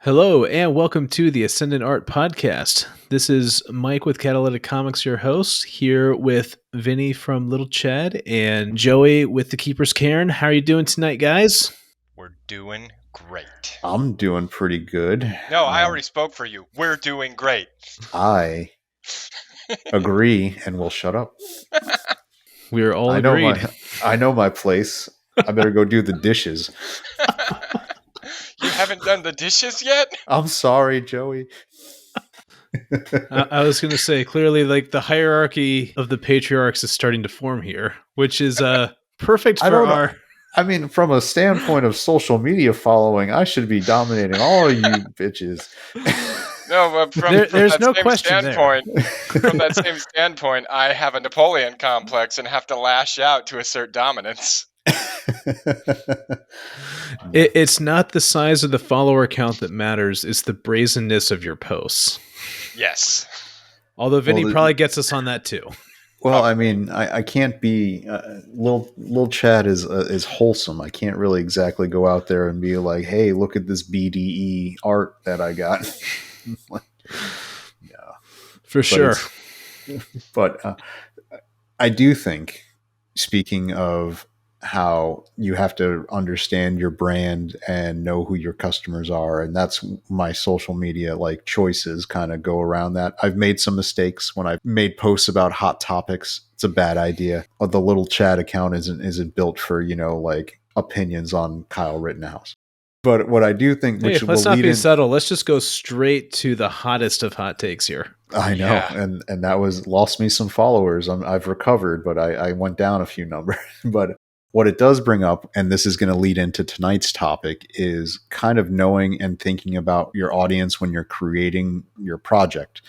Hello, and welcome to the Ascendant Art podcast. This is Mike with Catalytic Comics, your host, here with Vinny from Little Chad and Joey with the Keeper's Cairn. How are you doing tonight, guys? We're doing great. I'm doing pretty good. No, I already spoke for you. We're doing great. I agree, and will shut up. We are all agreed. I know my place. I better go do the dishes. You haven't done the dishes yet? I'm sorry, Joey. I was going to say, clearly, like the hierarchy of the patriarchs is starting to form here, which is perfect for our... I mean, from a standpoint of social media following, I should be dominating all of you bitches. No, but from there's that no same question standpoint, there. From that same standpoint, I have a Napoleon complex and have to lash out to assert dominance. It's not the size of the follower count that matters, it's the brazenness of your posts. Yes. Although Vinny probably gets us on that too. Well, I mean, I can't be Lil Chad is wholesome. I can't really exactly go out there and be like, "Hey, look at this BDE art that I got." Yeah, for sure. But I do think, speaking of how you have to understand your brand and know who your customers are, and that's my social media like choices kind of go around that. I've made some mistakes when I've made posts about hot topics. It's a bad idea. The Little Chat account isn't built for, like opinions on Kyle Rittenhouse. But what I do think, which let's will not lead be subtle. Let's just go straight to the hottest of hot takes here. I know, yeah. and that was lost me some followers. I've recovered, but I went down a few numbers. But what it does bring up, and this is going to lead into tonight's topic, is kind of knowing and thinking about your audience when you're creating your project.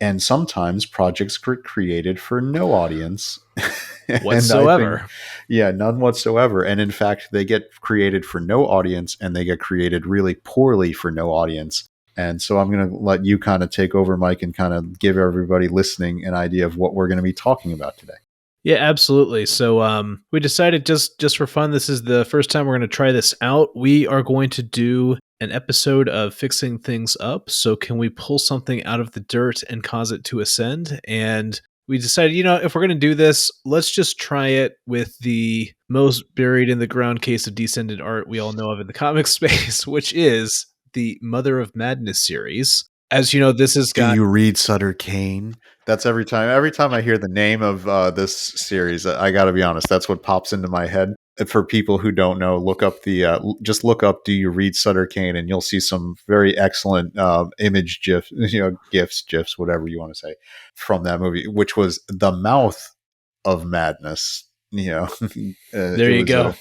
And sometimes projects get created for no audience whatsoever. None whatsoever. And in fact, they get created for no audience, and they get created really poorly for no audience. And so I'm going to let you kind of take over, Mike, and kind of give everybody listening an idea of what we're going to be talking about today. Yeah, absolutely. So we decided just for fun, this is the first time we're going to try this out. We are going to do an episode of Fixing Things Up. So can we pull something out of the dirt and cause it to ascend? And we decided, if we're going to do this, let's just try it with the most buried in the ground case of descended art we all know of in the comic space, which is the Mother of Madness series. As you know, this has got... Do you read Sutter Kane? That's every time I hear the name of this series, I got to be honest, that's what pops into my head. For people who don't know, look up just look up "Do you read Sutter Kane?" and you'll see some very excellent image gifs, gifs, whatever you want to say, from that movie, which was The Mouth of Madness. There you go.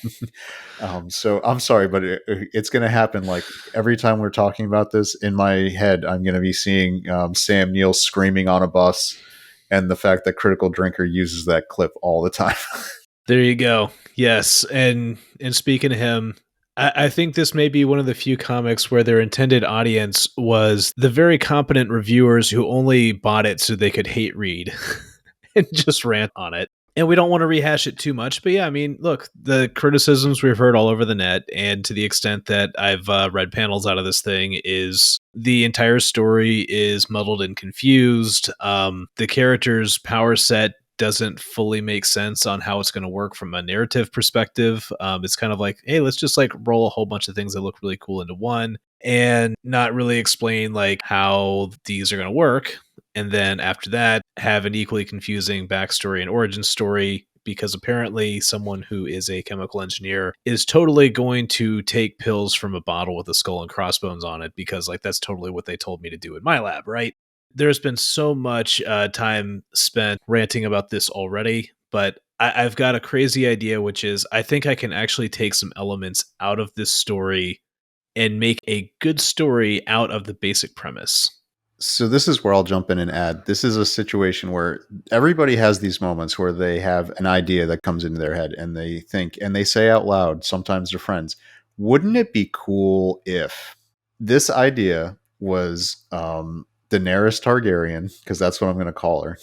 So I'm sorry, but it's going to happen. Like every time we're talking about this, in my head, I'm going to be seeing Sam Neill screaming on a bus, and the fact that Critical Drinker uses that clip all the time. There you go. Yes, and speaking of him, I think this may be one of the few comics where their intended audience was the very competent reviewers who only bought it so they could hate read and just rant on it. And we don't want to rehash it too much, but yeah, I mean, look, the criticisms we've heard all over the net, and to the extent that I've read panels out of this thing, is the entire story is muddled and confused. The character's power set doesn't fully make sense on how it's going to work from a narrative perspective. It's kind of like, hey, let's just like roll a whole bunch of things that look really cool into one and not really explain like how these are going to work. And then after that, have an equally confusing backstory and origin story, because apparently someone who is a chemical engineer is totally going to take pills from a bottle with a skull and crossbones on it, because like that's totally what they told me to do in my lab, right? There's been so much time spent ranting about this already, but I've got a crazy idea, which is I think I can actually take some elements out of this story and make a good story out of the basic premise. So this is where I'll jump in and add, this is a situation where everybody has these moments where they have an idea that comes into their head and they think, and they say out loud, sometimes to friends, wouldn't it be cool if this idea was Daenerys Targaryen, because that's what I'm going to call her,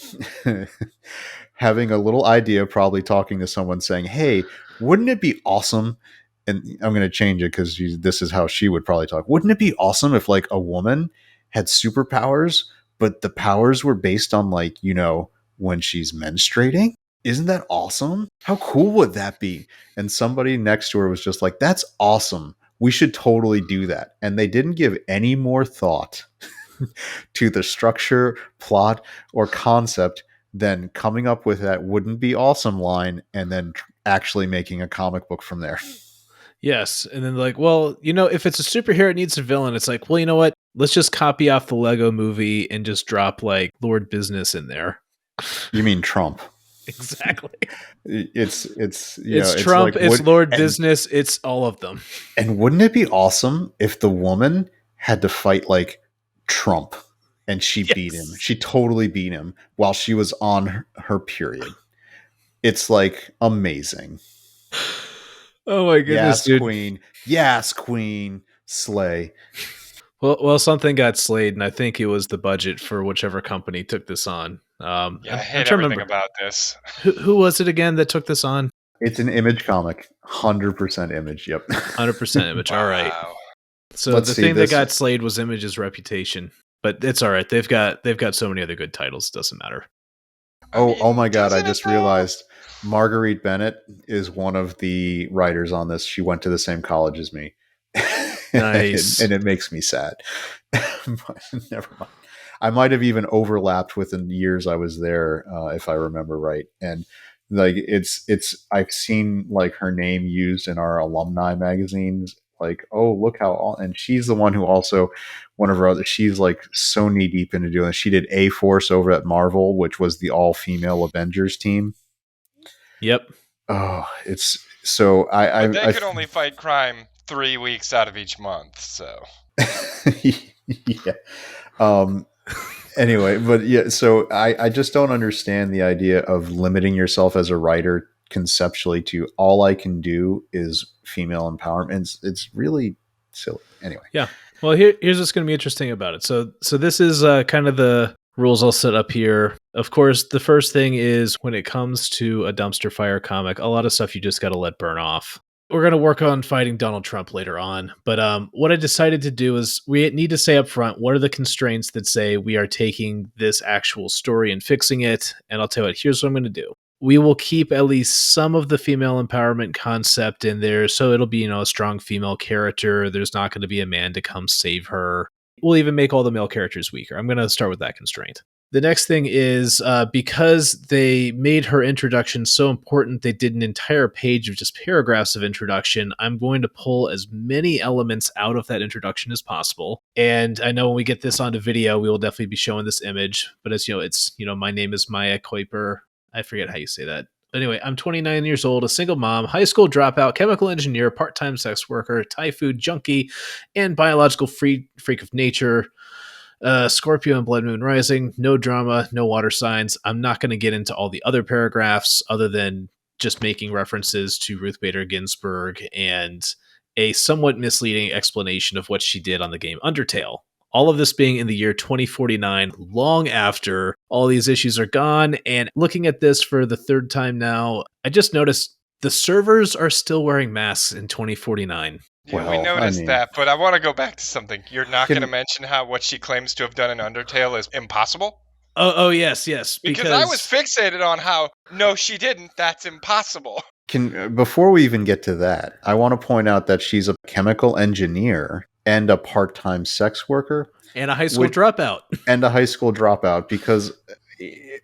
having a little idea, probably talking to someone saying, hey, wouldn't it be awesome and I'm going to change it because this is how she would probably talk. Wouldn't it be awesome if like a woman had superpowers, but the powers were based on like, when she's menstruating? Isn't that awesome? How cool would that be? And somebody next to her was just like, that's awesome. We should totally do that. And they didn't give any more thought to the structure, plot, or concept than coming up with that wouldn't be awesome line and then actually making a comic book from there. Yes. And then like, well, if it's a superhero, it needs a villain. It's like, well, you know what? Let's just copy off the Lego movie and just drop like Lord Business in there. You mean Trump? Exactly. It's Trump, like, it's Lord Business, it's all of them. And wouldn't it be awesome if the woman had to fight like Trump and she beat him? She totally beat him while she was on her period. It's like amazing. Oh my goodness, yes, dude. Queen. Yes, Queen. Slay. Well, something got slayed, and I think it was the budget for whichever company took this on. I hate everything about this. Who was it again that took this on? It's an Image comic. 100% Image. Yep. 100% Image. Wow. All right. So the thing that got slayed was Image's reputation, but it's all right. They've got so many other good titles. Doesn't matter. Oh my God! I just realized Marguerite Bennett is one of the writers on this. She went to the same college as me. Nice. and it makes me sad. Never mind. I might have even overlapped within the years I was there, if I remember right. And like I've seen like her name used in our alumni magazines. Like, oh, look how, and she's the one who also, one of her other, she's like so knee deep into doing. She did A-Force over at Marvel, which was the all-female Avengers team. Yep. Oh, it's so I could only fight crime 3 weeks out of each month, so yeah. Anyway, but yeah, so I just don't understand the idea of limiting yourself as a writer conceptually to all I can do is female empowerment. It's really silly. Anyway. Yeah. Well, here's what's going to be interesting about it. So this is kind of the rules I'll set up here. Of course, the first thing is when it comes to a dumpster fire comic, a lot of stuff you just got to let burn off. We're going to work on fighting Donald Trump later on. But what I decided to do is we need to say up front, what are the constraints that say we are taking this actual story and fixing it? And I'll tell you what, here's what I'm going to do. We will keep at least some of the female empowerment concept in there. So it'll be, a strong female character. There's not going to be a man to come save her. We'll even make all the male characters weaker. I'm going to start with that constraint. The next thing is because they made her introduction so important, they did an entire page of just paragraphs of introduction. I'm going to pull as many elements out of that introduction as possible. And I know when we get this onto video, we will definitely be showing this image. But as you know, it's, my name is Maya Kuiper. I forget how you say that. Anyway, I'm 29 years old, a single mom, high school dropout, chemical engineer, part-time sex worker, Thai food junkie, and biological freak of nature. Scorpio and Blood Moon Rising, no drama, no water signs. I'm not going to get into all the other paragraphs other than just making references to Ruth Bader Ginsburg and a somewhat misleading explanation of what she did on the game Undertale. All of this being in the year 2049, long after all these issues are gone. And looking at this for the third time now, I just noticed the servers are still wearing masks in 2049. Yeah, we noticed that, but I want to go back to something. You're not going to mention how what she claims to have done in Undertale is impossible? Oh yes. Because I was fixated on how, no, she didn't. That's impossible. Before we even get to that, I want to point out that she's a chemical engineer and a part-time sex worker. And a high school dropout. Because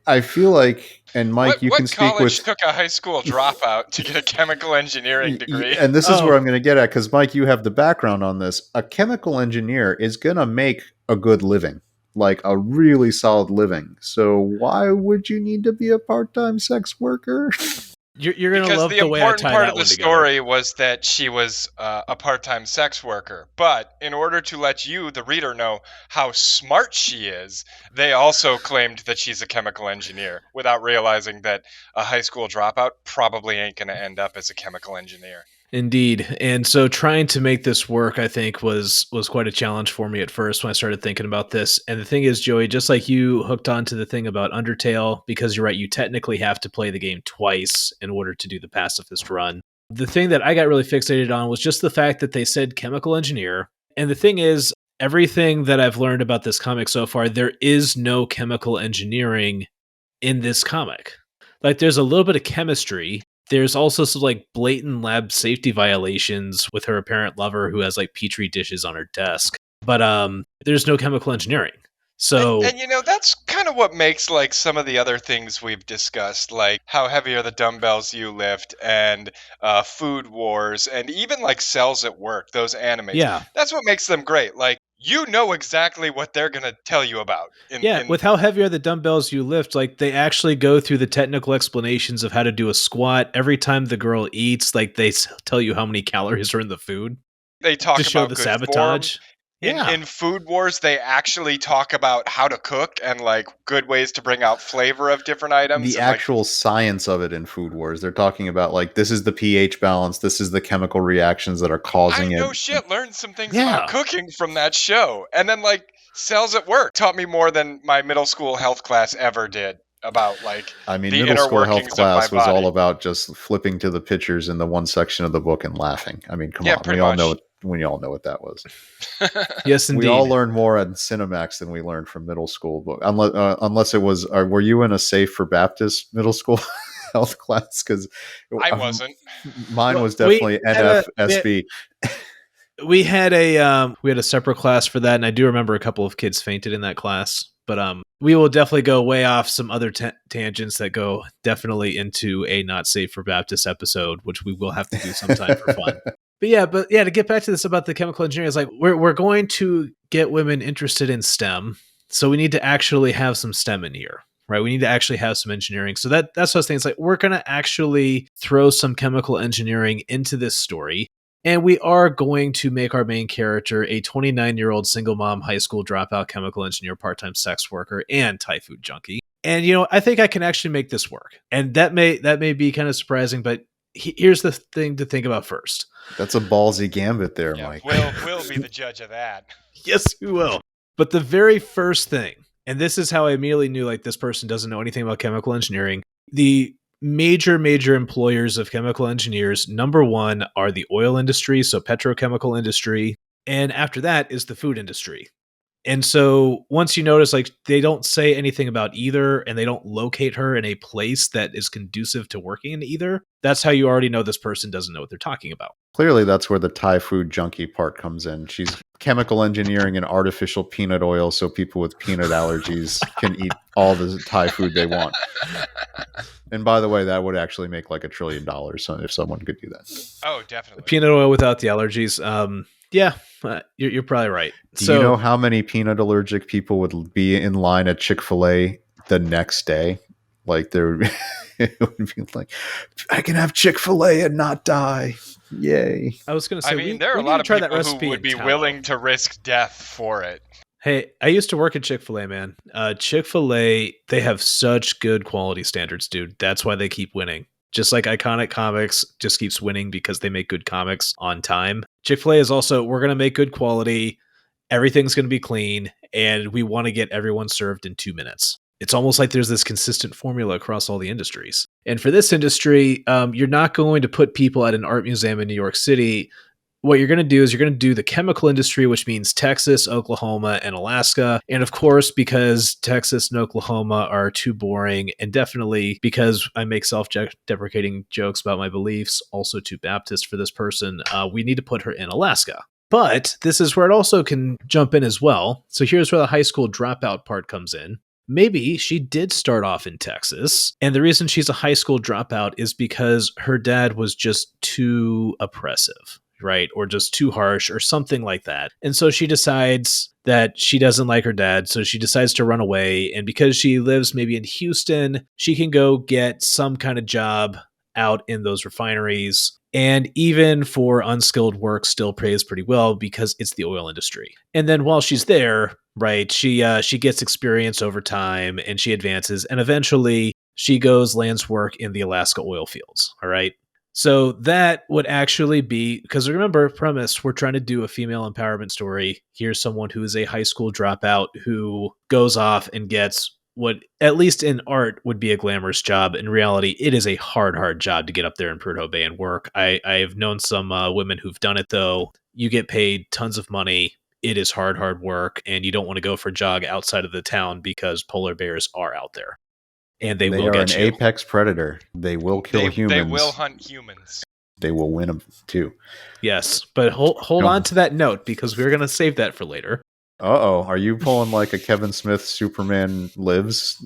I feel like, and Mike, you can speak with... What college took a high school dropout to get a chemical engineering degree? And this is where I'm going to get at, because Mike, you have the background on this. A chemical engineer is going to make a good living, like a really solid living. So why would you need to be a part-time sex worker? You're going to love the way I tie that one together. Because the important part of the story was that she was a part-time sex worker. But in order to let you, the reader, know how smart she is, they also claimed that she's a chemical engineer without realizing that a high school dropout probably ain't going to end up as a chemical engineer. Indeed. And so trying to make this work, I think, was quite a challenge for me at first when I started thinking about this. And the thing is, Joey, just like you hooked on to the thing about Undertale, because you're right, you technically have to play the game twice in order to do the pacifist run. The thing that I got really fixated on was just the fact that they said chemical engineer. And the thing is, everything that I've learned about this comic so far, there is no chemical engineering in this comic. Like, there's a little bit of chemistry. There's also some like blatant lab safety violations with her apparent lover who has like petri dishes on her desk. But there's no chemical engineering. So And that's kind of what makes like some of the other things we've discussed, like how heavy are the dumbbells you lift, and Food Wars, and even like Cells at Work, those animes. yeah. That's what makes them great. Like you know exactly what they're gonna tell you about. Yeah, with how heavy are the dumbbells you lift, like they actually go through the technical explanations of how to do a squat. Every time the girl eats, like they tell you how many calories are in the food They talk to show about the good form. sabotage. In Food Wars, they actually talk about how to cook and like good ways to bring out flavor of different items. The and, like, actual science of it in Food Wars, they're talking about like this is the pH balance, this is the chemical reactions that are causing I it. know shit. Learned some things Yeah. about cooking from that show, and then like Cells at Work taught me more than my middle school health class ever did about like I mean, the middle inner school health workings of my class was all body. about just flipping to the pictures in the one section of the book and laughing. I mean, come Yeah, on, pretty we all much. know we all know what that was. Yes, indeed. We all learned more at Cinemax than we learned from middle school, but unless it was, were you in a Safe for Baptist middle school health class? Because I wasn't. Mine Well, was definitely NFSB. We had a separate class for that, and I do remember a couple of kids fainted in that class. But we will definitely go way off some other tangents that go definitely into a not safe for Baptist episode, which we will have to do sometime for fun. But yeah, to get back to this about the chemical engineering, it's like we're going to get women interested in STEM, so we need to actually have some STEM in here, right? We need to actually have some engineering. So that's what I was thinking. It's like we're going to actually throw some chemical engineering into this story. And we are going to make our main character a 29-year-old single mom, high school dropout, chemical engineer, part-time sex worker, and Thai food junkie. And I think I can actually make this work. And that may be kind of surprising, but here's the thing to think about first. That's a ballsy gambit there, Yeah, Mike. we'll be the judge of that. Yes, we will. But the very first thing, and this is how I immediately knew like this person doesn't know anything about chemical engineering. The major employers of chemical engineers, number one, are the oil industry, so petrochemical industry, and after that is the food industry. And so once you notice, like, they don't say anything about either, and they don't locate her in a place that is conducive to working in either, that's how you already know this person doesn't know what they're talking about. Clearly, that's where the Thai food junkie part comes in. She's chemical engineering and artificial peanut oil so people with peanut allergies can eat all the Thai food they want. And by the way, that would actually make like $1 trillion if someone could do that. Oh, definitely. Peanut oil without the allergies. Yeah, you're probably right. Do you know how many peanut allergic people would be in line at Chick-fil-A the next day? Like it would be like, I can have Chick-fil-A and not die. Yay. I was going to say, I mean, there are a lot of people who would be willing to risk death for it. Hey, I used to work at Chick-fil-A, man. Chick-fil-A, they have such good quality standards, dude. That's why they keep winning. Just like Iconic Comics just keeps winning because they make good comics on time. Chick-fil-A is also, we're going to make good quality, everything's going to be clean, and we want to get everyone served in 2 minutes. It's almost like there's this consistent formula across all the industries. And for this industry, you're not going to put people at an art museum in New York City. What you're going to do is you're going to do the chemical industry, which means Texas, Oklahoma, and Alaska. And of course, because Texas and Oklahoma are too boring, and definitely because I make self-deprecating jokes about my beliefs, also too Baptist for this person, we need to put her in Alaska. But this is where it also can jump in as well. So here's where the high school dropout part comes in. Maybe she did start off in Texas, and the reason she's a high school dropout is because her dad was just too oppressive, right? Or just too harsh or something like that. And so she decides that she doesn't like her dad, so she decides to run away. And because she lives maybe in Houston, she can go get some kind of job out in those refineries. And even for unskilled work, still pays pretty well because it's the oil industry. And then while she's there, right, she gets experience over time and she advances. And eventually she lands work in the Alaska oil fields. All right. So that would actually be, because remember, premise, we're trying to do a female empowerment story. Here's someone who is a high school dropout who goes off and gets what, at least in art, would be a glamorous job. In reality, it is a hard job to get up there in Prudhoe Bay and work. I have known some women who've done it, though. You get paid tons of money. It is hard work, and you don't want to go for a jog outside of the town because polar bears are out there, and they will are an get you. apex predator. They will kill humans. They will hunt humans. They will win them too. Yes, but hold on to that note because we're going to save that for later. Uh-oh, are you pulling like a Kevin Smith Superman Lives,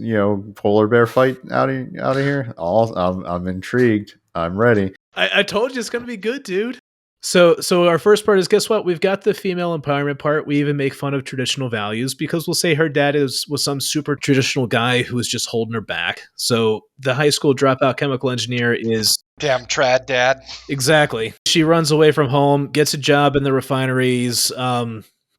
polar bear fight out of here? I'm intrigued. I'm ready. I told you it's going to be good, dude. So our first part is, guess what? We've got the female empowerment part. We even make fun of traditional values because we'll say her dad was some super traditional guy who was just holding her back. So the high school dropout chemical engineer is... Damn trad dad. Exactly. She runs away from home, gets a job in the refineries,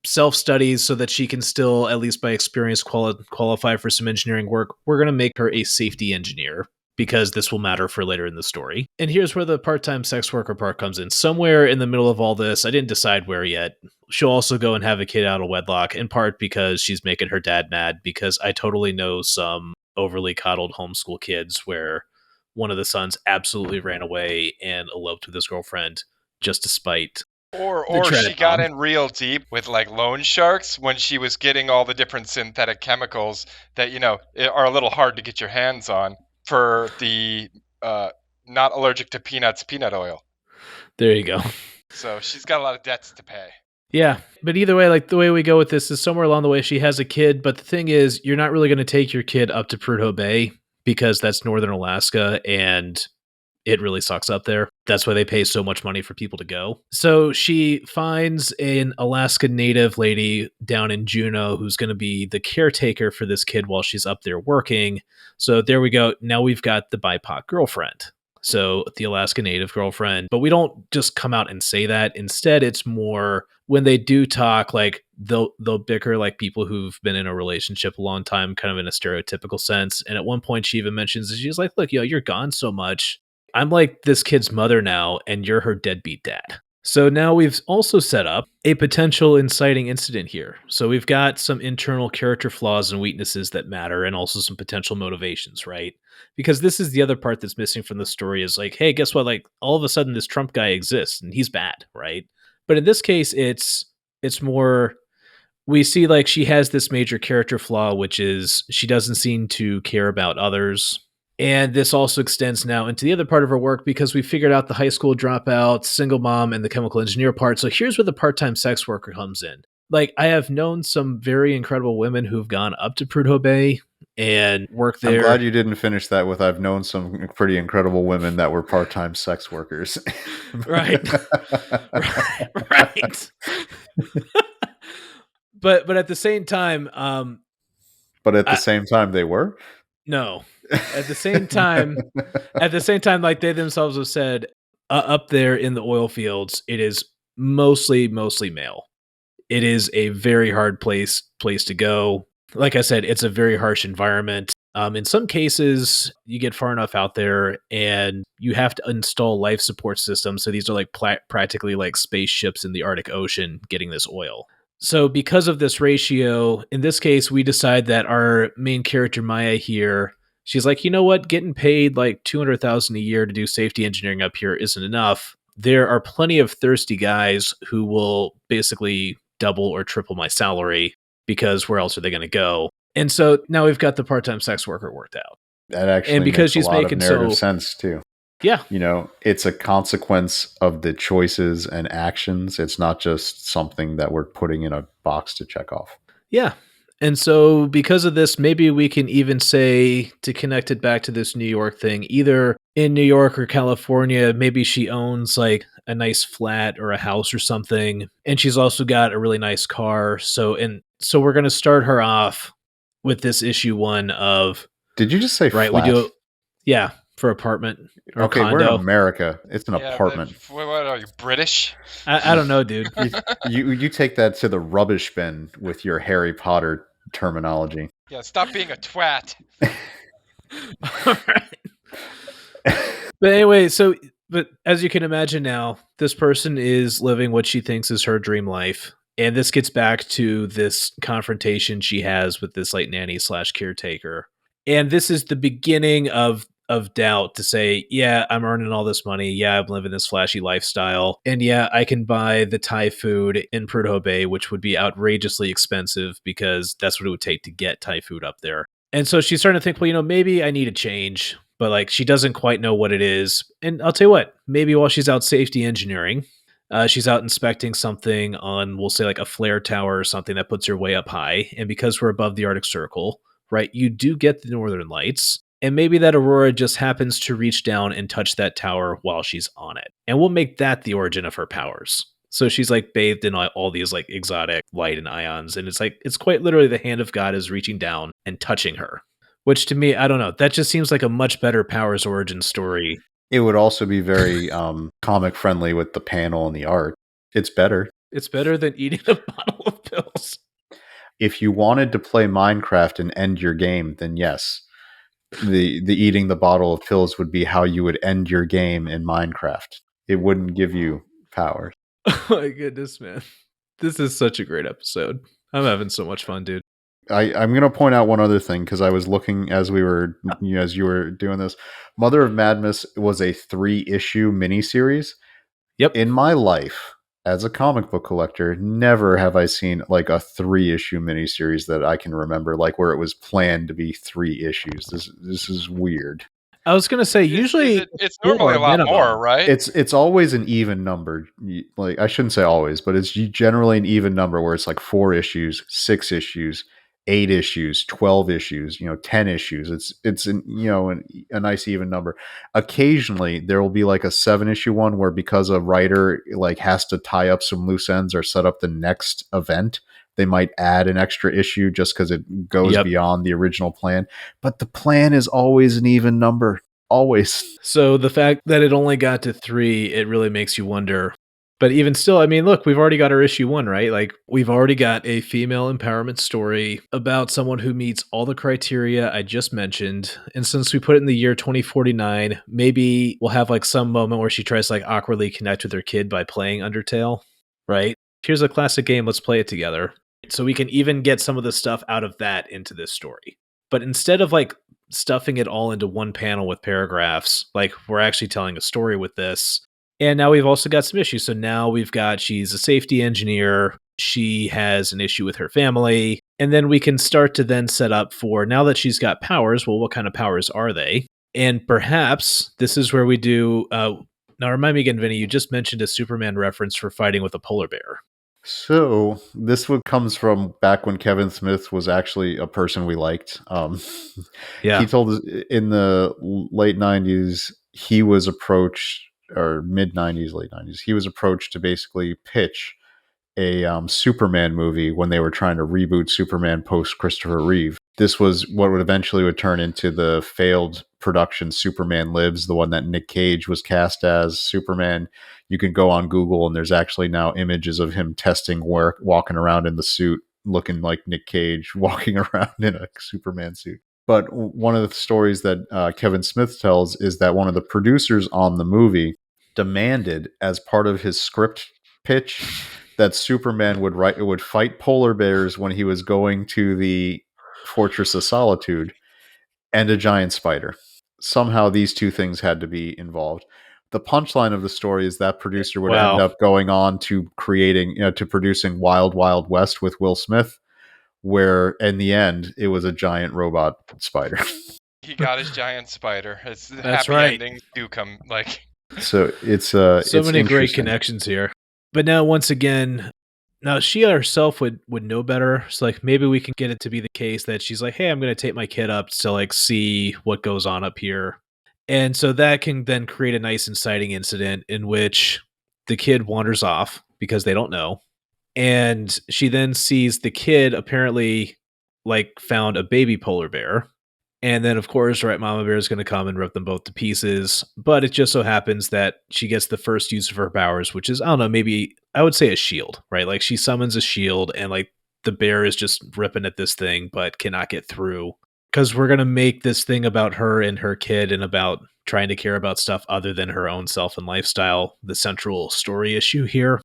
self-studies so that she can still, at least by experience, qualify for some engineering work. We're going to make her a safety engineer because this will matter for later in the story. And here's where the part-time sex worker part comes in. Somewhere in the middle of all this, I didn't decide where yet, she'll also go and have a kid out of wedlock, in part because she's making her dad mad, because I totally know some overly coddled homeschool kids where one of the sons absolutely ran away and eloped with his girlfriend just to spite. Or she got in real deep with like loan sharks when she was getting all the different synthetic chemicals that, are a little hard to get your hands on for the not allergic to peanuts peanut oil. There you go. So she's got a lot of debts to pay. Yeah, but either way, like the way we go with this is somewhere along the way she has a kid, but the thing is, you're not really going to take your kid up to Prudhoe Bay because that's northern Alaska and it really sucks up there. That's why they pay so much money for people to go. So she finds an Alaska native lady down in Juneau who's going to be the caretaker for this kid while she's up there working. So there we go. Now we've got the BIPOC girlfriend. So the Alaska native girlfriend. But we don't just come out and say that. Instead, it's more when they do talk, like they'll bicker like people who've been in a relationship a long time, kind of in a stereotypical sense. And at one point she even mentions that she's like, look, you're gone so much. I'm like this kid's mother now, and you're her deadbeat dad. So now we've also set up a potential inciting incident here. So we've got some internal character flaws and weaknesses that matter, and also some potential motivations, right? Because this is the other part that's missing from the story is like, hey, guess what? Like all of a sudden this Trump guy exists and he's bad, right? But in this case, it's more, we see like she has this major character flaw, which is she doesn't seem to care about others. And this also extends now into the other part of her work because we figured out the high school dropout, single mom, and the chemical engineer part. So here's where the part-time sex worker comes in. Like, I have known some very incredible women who've gone up to Prudhoe Bay and worked there. I'm glad you didn't finish that with I've known some pretty incredible women that were part-time sex workers. Right. Right. But at the same time... but at the same time they were? No. At the same time, like they themselves have said, up there in the oil fields, it is mostly male. It is a very hard place to go. Like I said, it's a very harsh environment. In some cases, you get far enough out there and you have to install life support systems. So these are like practically like spaceships in the Arctic Ocean getting this oil. So because of this ratio, in this case, we decide that our main character, Maya here, she's like, you know what? Getting paid like $200,000 a year to do safety engineering up here isn't enough. There are plenty of thirsty guys who will basically double or triple my salary because where else are they going to go? And so now we've got the part-time sex worker worked out. That actually and because makes she's a lot making of narrative sense too. Yeah. It's a consequence of the choices and actions. It's not just something that we're putting in a box to check off. Yeah. And so because of this, maybe we can even say, to connect it back to this New York thing, either in New York or California, maybe she owns like a nice flat or a house or something. And she's also got a really nice car. So we're going to start her off with this issue 1 of... Did you just say right, flat? we do. Yeah. For apartment or okay, condo. We're in America. It's an apartment. What are you, British? I don't know, dude. you take that to the rubbish bin with your Harry Potter terminology. Yeah, stop being a twat. All right. But anyway, but as you can imagine now, this person is living what she thinks is her dream life. And this gets back to this confrontation she has with this like nanny slash caretaker. And this is the beginning of doubt to say, yeah, I'm earning all this money. Yeah, I'm living this flashy lifestyle. And yeah, I can buy the Thai food in Prudhoe Bay, which would be outrageously expensive because that's what it would take to get Thai food up there. And so she's starting to think, well, maybe I need a change, but like she doesn't quite know what it is. And I'll tell you what, maybe while she's out safety engineering, she's out inspecting something on, we'll say, like a flare tower or something that puts her way up high. And because we're above the Arctic Circle, right, you do get the northern lights. And maybe that aurora just happens to reach down and touch that tower while she's on it. And we'll make that the origin of her powers. So she's like bathed in all these like exotic light and ions. And it's like, it's quite literally the hand of God is reaching down and touching her. Which to me, I don't know, that just seems like a much better powers origin story. It would also be very comic friendly with the panel and the art. It's better. It's better than eating a bottle of pills. If you wanted to play Minecraft and end your game, then yes, the eating the bottle of pills would be how you would end your game in Minecraft. It wouldn't give you powers. Oh my goodness, man. This is such a great episode. I'm having so much fun, dude. I'm going to point out one other thing because I was looking as we were, as you were doing this. Mother of Madness was a 3-issue miniseries. Yep. In my life, as a comic book collector, never have I seen like a 3-issue miniseries that I can remember, like where it was planned to be 3 issues. This is weird. I was gonna say usually it's normally a lot more, right? It's always an even number. Like I shouldn't say always, but it's generally an even number where it's like 4 issues, 6 issues, 8 issues, 12 issues, 10 issues. It's a nice even number. Occasionally there will be like a 7-issue one where because a writer like has to tie up some loose ends or set up the next event, they might add an extra issue just because it goes beyond the original plan. But the plan is always an even number. Always. So the fact that it only got to 3, it really makes you wonder. But even still, I mean, look, we've already got our issue 1, right? Like, we've already got a female empowerment story about someone who meets all the criteria I just mentioned. And since we put it in the year 2049, maybe we'll have like some moment where she tries to like awkwardly connect with her kid by playing Undertale, right? Here's a classic game, let's play it together. So we can even get some of the stuff out of that into this story. But instead of like stuffing it all into one panel with paragraphs, like we're actually telling a story with this. And now we've also got some issues. So now we've got, she's a safety engineer. She has an issue with her family. And then we can start to then set up for, now that she's got powers, well, what kind of powers are they? And perhaps this is where we do, now remind me again, Vinny, you just mentioned a Superman reference for fighting with a polar bear. So this one comes from back when Kevin Smith was actually a person we liked. Yeah. He told us in the late 90s, he was approached, or mid 90s, late 90s, he was approached to basically pitch a Superman movie when they were trying to reboot Superman post Christopher Reeve. This was what would eventually turn into the failed production Superman Lives, the one that Nick Cage was cast as Superman. You can go on Google and there's actually now images of him testing work, walking around in the suit, looking like Nick Cage, walking around in a Superman suit. But one of the stories that Kevin Smith tells is that one of the producers on the movie demanded, as part of his script pitch, that Superman would fight polar bears when he was going to the Fortress of Solitude, and a giant spider. Somehow these two things had to be involved. The punchline of the story is that producer would end up going on to producing Wild Wild West with Will Smith, where in the end it was a giant robot spider. He got his giant spider. That's happy right. endings do come like. So it's many great connections here. But now once again, now she herself would know better. So like maybe we can get it to be the case that she's like, hey, I'm going to take my kid up to like see what goes on up here. And so that can then create a nice inciting incident in which the kid wanders off because they don't know. And she then sees the kid apparently like found a baby polar bear. And then, of course, right, Mama Bear is going to come and rip them both to pieces. But it just so happens that she gets the first use of her powers, which is, I don't know, maybe I would say a shield, right? Like she summons a shield and like the bear is just ripping at this thing, but cannot get through. Because we're going to make this thing about her and her kid and about trying to care about stuff other than her own self and lifestyle the central story issue here.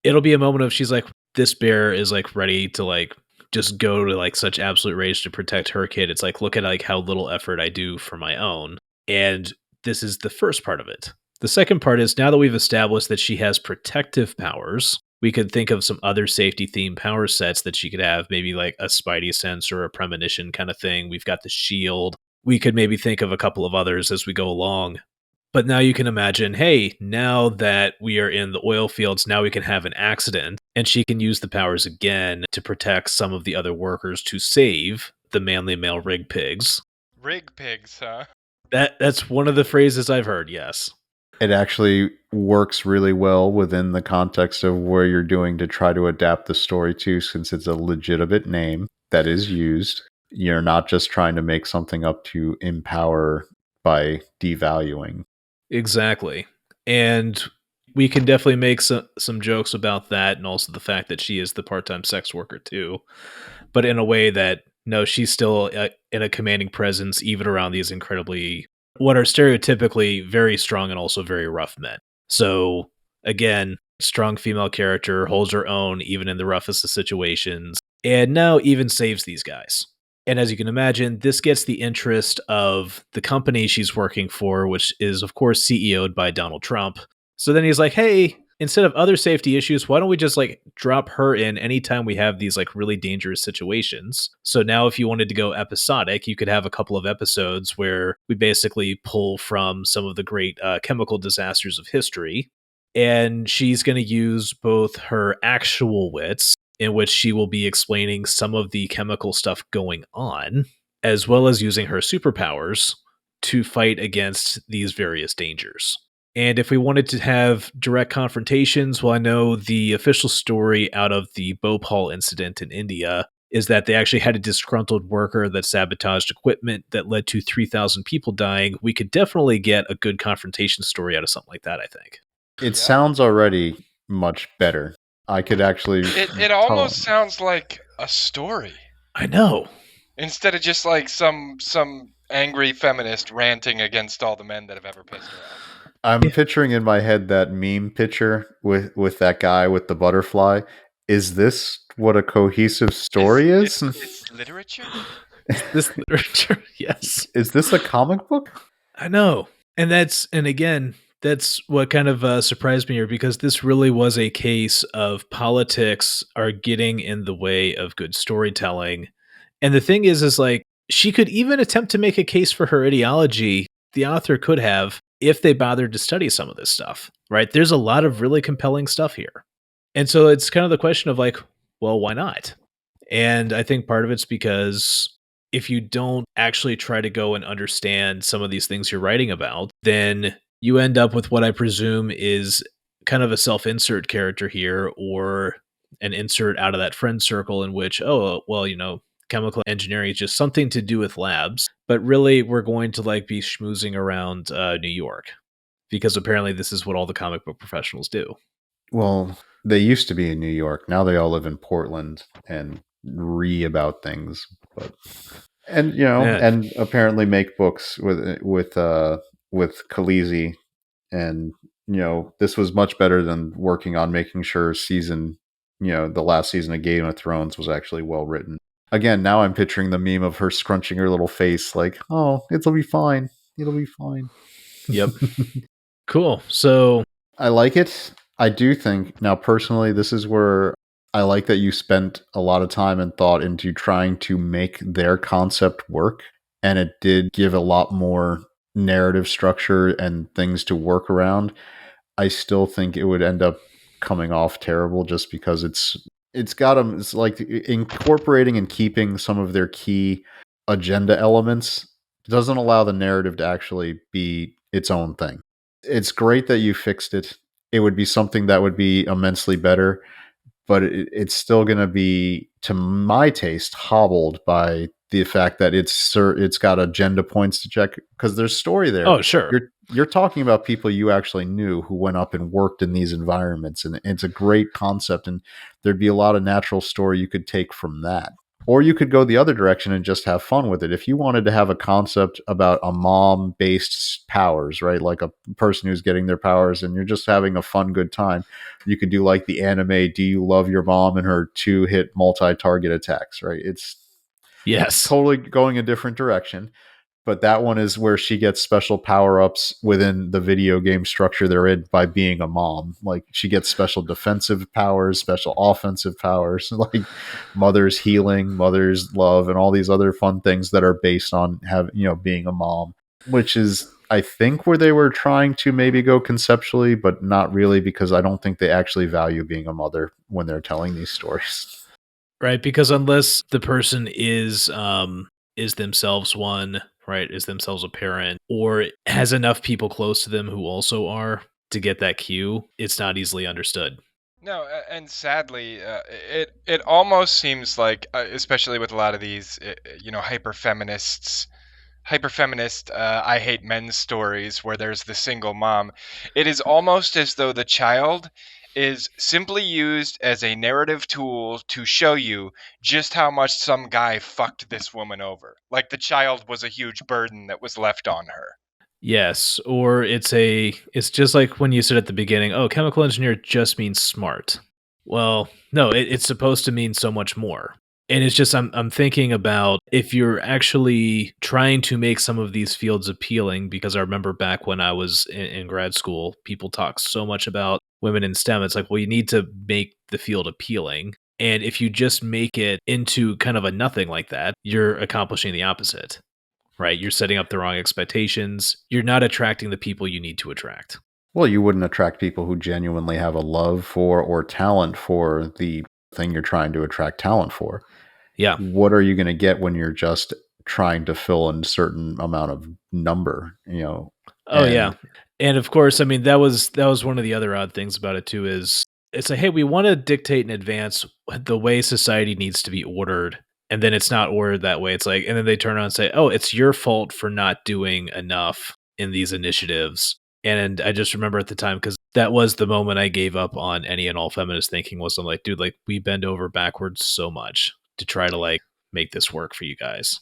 It'll be a moment of she's like, this bear is like ready to like just go to like such absolute rage to protect her kid. It's like, look at like how little effort I do for my own. And this is the first part of it. The second part is, now that we've established that she has protective powers, we could think of some other safety themed power sets that she could have, maybe like a spidey sense or a premonition kind of thing. We've got the shield. We could maybe think of a couple of others as we go along. But now you can imagine, hey, now that we are in the oil fields, now we can have an accident, and she can use the powers again to protect some of the other workers to save the manly male rig pigs. Rig pigs, huh? That's one of the phrases I've heard, yes. It actually works really well within the context of where you're doing to try to adapt the story to, since it's a legitimate name that is used. You're not just trying to make something up to empower by devaluing. Exactly. And we can definitely make some jokes about that, and also the fact that she is the part-time sex worker too, but in a way that, no, she's still in a commanding presence even around these incredibly, what are stereotypically very strong and also very rough men. So again, strong female character, holds her own even in the roughest of situations, and now even saves these guys. And as you can imagine, this gets the interest of the company she's working for, which is, of course, CEO'd by Donald Trump. So then he's like, hey, instead of other safety issues, why don't we just like drop her in anytime we have these like really dangerous situations? So now if you wanted to go episodic, you could have a couple of episodes where we basically pull from some of the great chemical disasters of history. And she's going to use both her actual wits, in which she will be explaining some of the chemical stuff going on, as well as using her superpowers to fight against these various dangers. And if we wanted to have direct confrontations, well, I know the official story out of the Bhopal incident in India is that they actually had a disgruntled worker that sabotaged equipment that led to 3,000 people dying. We could definitely get a good confrontation story out of something like that, I think. It sounds already much better. I could actually... It almost sounds like a story. I know. Instead of just like some angry feminist ranting against all the men that have ever pissed her off. I'm picturing in my head that meme picture with that guy with the butterfly. Is this what a cohesive story is? It's literature? This literature, yes. Is this a comic book? I know. And again, that's what kind of surprised me here, because this really was a case of politics are getting in the way of good storytelling. And the thing is like, she could even attempt to make a case for her ideology. The author could have, if they bothered to study some of this stuff, right? There's a lot of really compelling stuff here. And so it's kind of the question of like, well, why not? And I think part of it's because if you don't actually try to go and understand some of these things you're writing about, then you end up with what I presume is kind of a self-insert character here, or an insert out of that friend circle in which, oh, well, chemical engineering is just something to do with labs, but really we're going to like be schmoozing around New York, because apparently this is what all the comic book professionals do. Well, they used to be in New York. Now they all live in Portland and about things. But and apparently make books with Khaleesi, and this was much better than working on making sure the last season of Game of Thrones was actually well written. Again, now I'm picturing the meme of her scrunching her little face like, oh, it'll be fine. It'll be fine. Yep. Cool. So I like it. I do think, now personally, this is where I like that you spent a lot of time and thought into trying to make their concept work. And it did give a lot more narrative structure and things to work around. I still think it would end up coming off terrible just because it's got them. It's like incorporating and keeping some of their key agenda elements doesn't allow the narrative to actually be its own thing. It's great that you fixed it. It would be something that would be immensely better, but it's still going to be, to my taste, hobbled by the fact that it's got agenda points to check, because there's story there. Oh, sure. You're talking about people you actually knew who went up and worked in these environments, and it's a great concept, and there'd be a lot of natural story you could take from that. Or you could go the other direction and just have fun with it. If you wanted to have a concept about a mom based powers, right? Like a person who's getting their powers and you're just having a fun, good time, you could do like the anime Do You Love Your Mom and her 2-hit multi target attacks, right? It's Yes. totally going a different direction. But that one is where she gets special power ups within the video game structure they're in by being a mom. Like she gets special defensive powers, special offensive powers, like mother's healing, mother's love, and all these other fun things that are based on being a mom, which is I think where they were trying to maybe go conceptually, but not really because I don't think they actually value being a mother when they're telling these stories. Right, because unless the person is themselves one, right, is themselves a parent, or has enough people close to them who also are to get that cue, it's not easily understood. No, and sadly, it almost seems like, especially with a lot of these, hyper feminist, I hate men stories where there's the single mom. It is almost as though the child is simply used as a narrative tool to show you just how much some guy fucked this woman over. Like the child was a huge burden that was left on her. Yes, or it's just like when you said at the beginning, "Oh, chemical engineer just means smart." Well, no, it's supposed to mean so much more. And it's just I'm thinking about if you're actually trying to make some of these fields appealing, because I remember back when I was in grad school, people talk so much about women in STEM. It's like, well, you need to make the field appealing. And if you just make it into kind of a nothing like that, you're accomplishing the opposite. Right? You're setting up the wrong expectations. You're not attracting the people you need to attract. Well, you wouldn't attract people who genuinely have a love for or talent for the thing you're trying to attract talent for. Yeah. What are you going to get when you're just trying to fill in a certain amount of number, Oh yeah. and And of course, I mean that was one of the other odd things about it too is it's like, hey, we want to dictate in advance the way society needs to be ordered, and then it's not ordered that way. It's like, and then they turn around and say, "Oh, it's your fault for not doing enough in these initiatives." And I just remember at the time because that was the moment I gave up on any and all feminist thinking. Was I'm like, dude, like we bend over backwards so much to try to like make this work for you guys.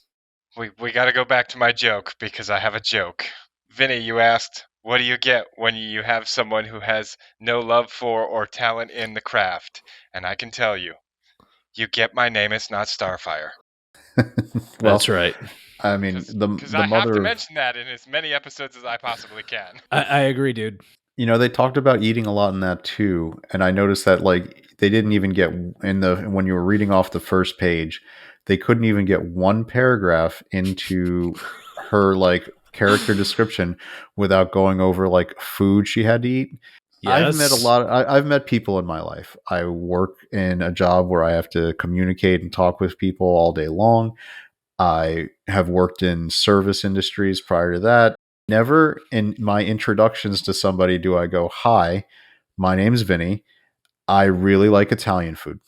We got to go back to my joke because I have a joke. Vinny, you asked, what do you get when you have someone who has no love for or talent in the craft? And I can tell you, you get my name is not Starfire. That's well, right. I mean, Because the I have to mother of mention that in as many episodes as I possibly can. I agree, dude. they talked about eating a lot in that too, and I noticed that like they didn't even get in the when you were reading off the first page, they couldn't even get one paragraph into her like character description without going over like food she had to eat. Yes. I've met people in my life. I work in a job where I have to communicate and talk with people all day long. I have worked in service industries prior to that. Never in my introductions to somebody do I go, "Hi, my name's Vinny. I really like Italian food."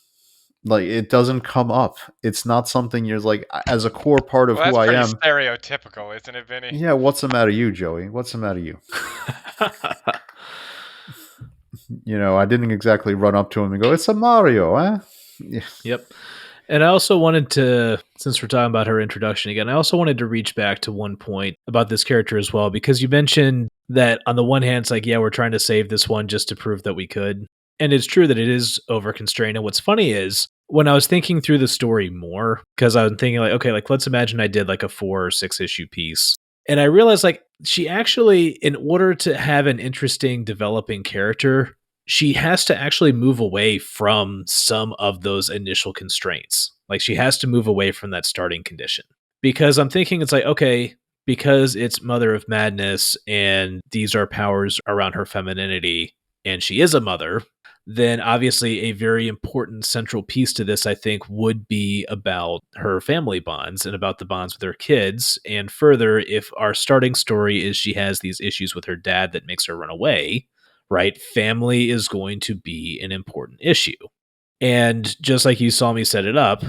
Like it doesn't come up. It's not something you're like as a core part of Well, who that's I pretty am. stereotypical, isn't it, Vinny? Yeah, what's the matter you, Joey? What's the matter you? I didn't exactly run up to him and go, "It's a Mario, eh?" Yeah. Yep. And I also wanted to, since we're talking about her introduction again, I also wanted to reach back to one point about this character as well, because you mentioned that on the one hand, it's like, yeah, we're trying to save this one just to prove that we could. And it's true that it is over constrained. And what's funny is when I was thinking through the story more, because I was thinking like, okay, like let's imagine I did like a 4 or 6 issue piece. And I realized like she actually, in order to have an interesting developing character, she has to actually move away from some of those initial constraints. Like she has to move away from that starting condition. Because I'm thinking it's like, okay, because it's Mother of Madness and these are powers around her femininity and she is a mother, then obviously a very important central piece to this, I think, would be about her family bonds and about the bonds with her kids. And further, if our starting story is she has these issues with her dad that makes her run away, right? Family is going to be an important issue. And just like you saw me set it up,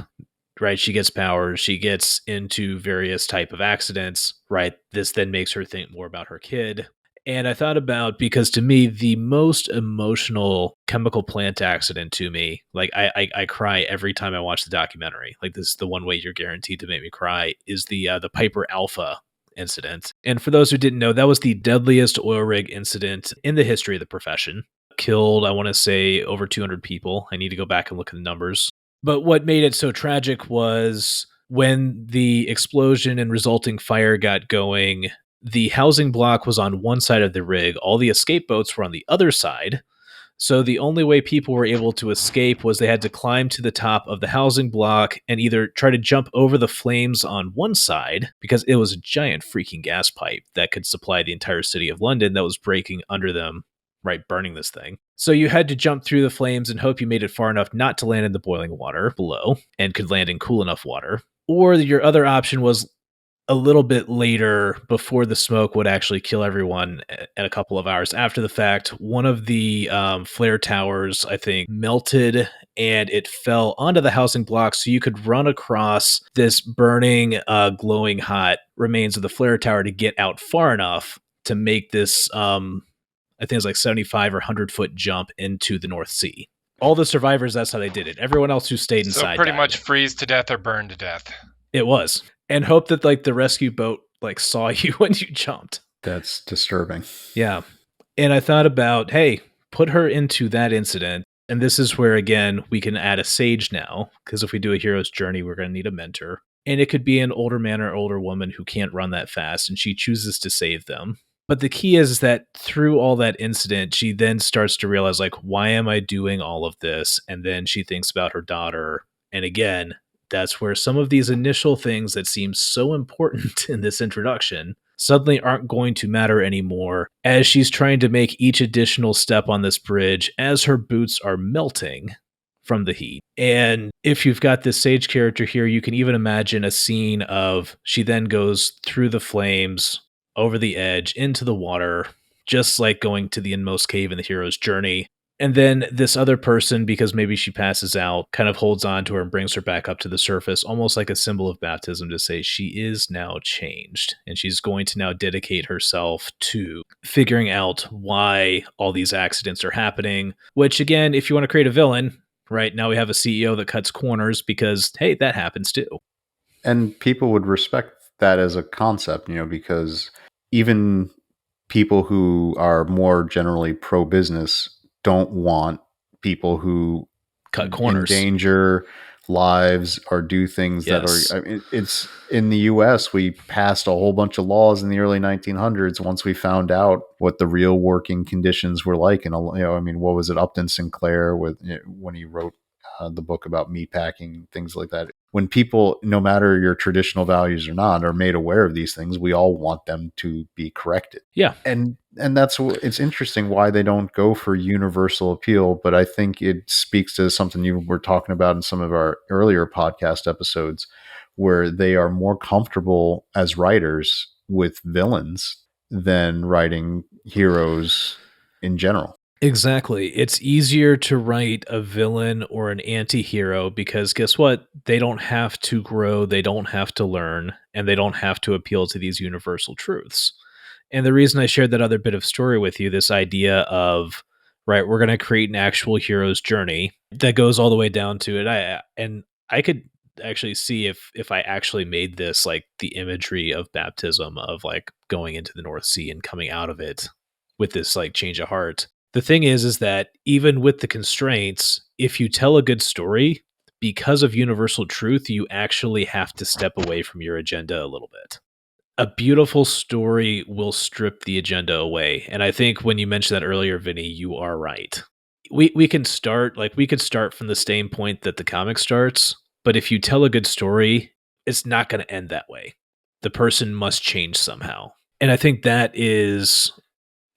right? She gets powers, she gets into various type of accidents, right? This then makes her think more about her kid. And I thought about, because to me, the most emotional chemical plant accident to me, like I cry every time I watch the documentary. Like, this is the one way you're guaranteed to make me cry, is the Piper Alpha incident. And for those who didn't know, that was the deadliest oil rig incident in the history of the profession. Killed, I want to say, over 200 people. I need to go back and look at the numbers. But what made it so tragic was when the explosion and resulting fire got going, the housing block was on one side of the rig. All the escape boats were on the other side. So the only way people were able to escape was they had to climb to the top of the housing block and either try to jump over the flames on one side, because it was a giant freaking gas pipe that could supply the entire city of London that was breaking under them, right, burning this thing. So you had to jump through the flames and hope you made it far enough not to land in the boiling water below and could land in cool enough water. Or your other option was a little bit later, before the smoke would actually kill everyone, at a couple of hours after the fact. One of the flare towers, I think, melted and it fell onto the housing block, so you could run across this burning, glowing hot remains of the flare tower to get out far enough to make this, I think it's like 75 or 100-foot jump into the North Sea. All the survivors, that's how they did it. Everyone else who stayed inside So pretty died. much freeze to death or burn to death. It was. And hope that like the rescue boat like saw you when you jumped. That's disturbing. Yeah. And I thought about, hey, put her into that incident. And this is where, again, we can add a sage now, because if we do a hero's journey, we're going to need a mentor. And it could be an older man or older woman who can't run that fast, and she chooses to save them. But the key is that through all that incident, she then starts to realize, like, why am I doing all of this? And then she thinks about her daughter. And again, that's where some of these initial things that seem so important in this introduction suddenly aren't going to matter anymore, as she's trying to make each additional step on this bridge as her boots are melting from the heat. And if you've got this sage character here, you can even imagine a scene of she then goes through the flames, over the edge, into the water, just like going to the inmost cave in the hero's journey. And then this other person, because maybe she passes out, kind of holds on to her and brings her back up to the surface, almost like a symbol of baptism, to say she is now changed. And she's going to now dedicate herself to figuring out why all these accidents are happening. Which, again, if you want to create a villain, right, now we have a CEO that cuts corners because, hey, that happens too. And people would respect that as a concept, because even people who are more generally pro-business don't want people who cut corners, endanger lives, or do things that are. It's in the U.S. We passed a whole bunch of laws in the early 1900s once we found out what the real working conditions were like. And what was it, Upton Sinclair, with when he wrote the book about meatpacking, things like that. When people, no matter your traditional values or not, are made aware of these things, we all want them to be corrected. Yeah. And that's, it's interesting why they don't go for universal appeal, but I think it speaks to something you were talking about in some of our earlier podcast episodes, where they are more comfortable as writers with villains than writing heroes in general. Exactly. It's easier to write a villain or an anti-hero because guess what? They don't have to grow, they don't have to learn, and they don't have to appeal to these universal truths. And the reason I shared that other bit of story with you, this idea of, right, we're going to create an actual hero's journey that goes all the way down to it. I could actually see if I actually made this like the imagery of baptism, of like going into the North Sea and coming out of it with this like change of heart. The thing is that even with the constraints, if you tell a good story, because of universal truth, you actually have to step away from your agenda a little bit. A beautiful story will strip the agenda away. And I think when you mentioned that earlier, Vinny, you are right. We can start, like, we could start from the same point that the comic starts, but if you tell a good story, it's not going to end that way. The person must change somehow. And I think that is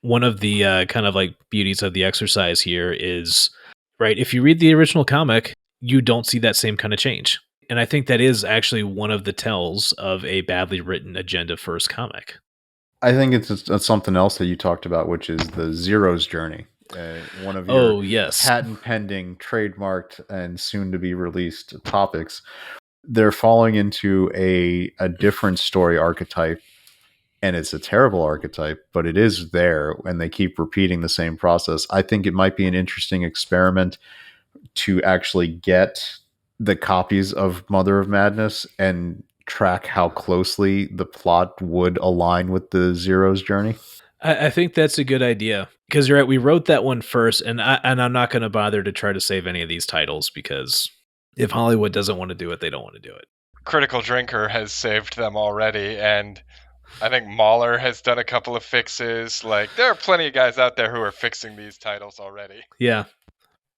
one of the kind of like beauties of the exercise here is, right, if you read the original comic, you don't see that same kind of change. And I think that is actually one of the tells of a badly written agenda first comic. I think it's something else that you talked about, which is the Zero's journey. One of your patent pending, trademarked, and soon to be released topics. They're falling into a different story archetype and it's a terrible archetype, but it is there, and they keep repeating the same process. I think it might be an interesting experiment to actually get the copies of Mother of Madness and track how closely the plot would align with the Zero's journey. I think that's a good idea because you're right. We wrote that one first, and I'm not going to bother to try to save any of these titles because if Hollywood doesn't want to do it, they don't want to do it. Critical Drinker has saved them already, and I think Mahler has done a couple of fixes. Like, there are plenty of guys out there who are fixing these titles already. Yeah.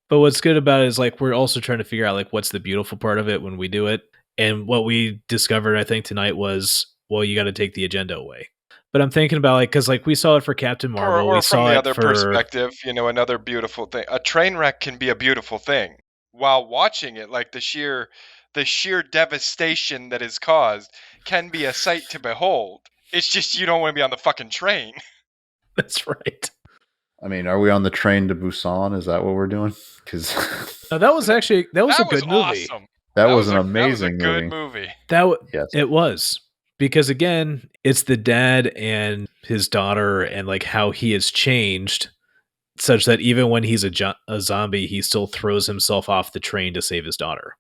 But what's good about it is like we're also trying to figure out like what's the beautiful part of it when we do it. And what we discovered, I think, tonight was, well, you got to take the agenda away. But I'm thinking about like because like we saw it for Captain Marvel, Or we from saw the it other for perspective, another beautiful thing. A train wreck can be a beautiful thing. While watching it, like the sheer devastation that is caused can be a sight to behold. It's just you don't want to be on the fucking train. That's right. I mean, are we on the train to Busan? Is that what we're doing? Because No, that was a That was good movie. awesome. that was an That was a amazing good movie. movie. Yes. It was because again, it's the dad and his daughter and like how he has changed such that even when he's a zombie, he still throws himself off the train to save his daughter.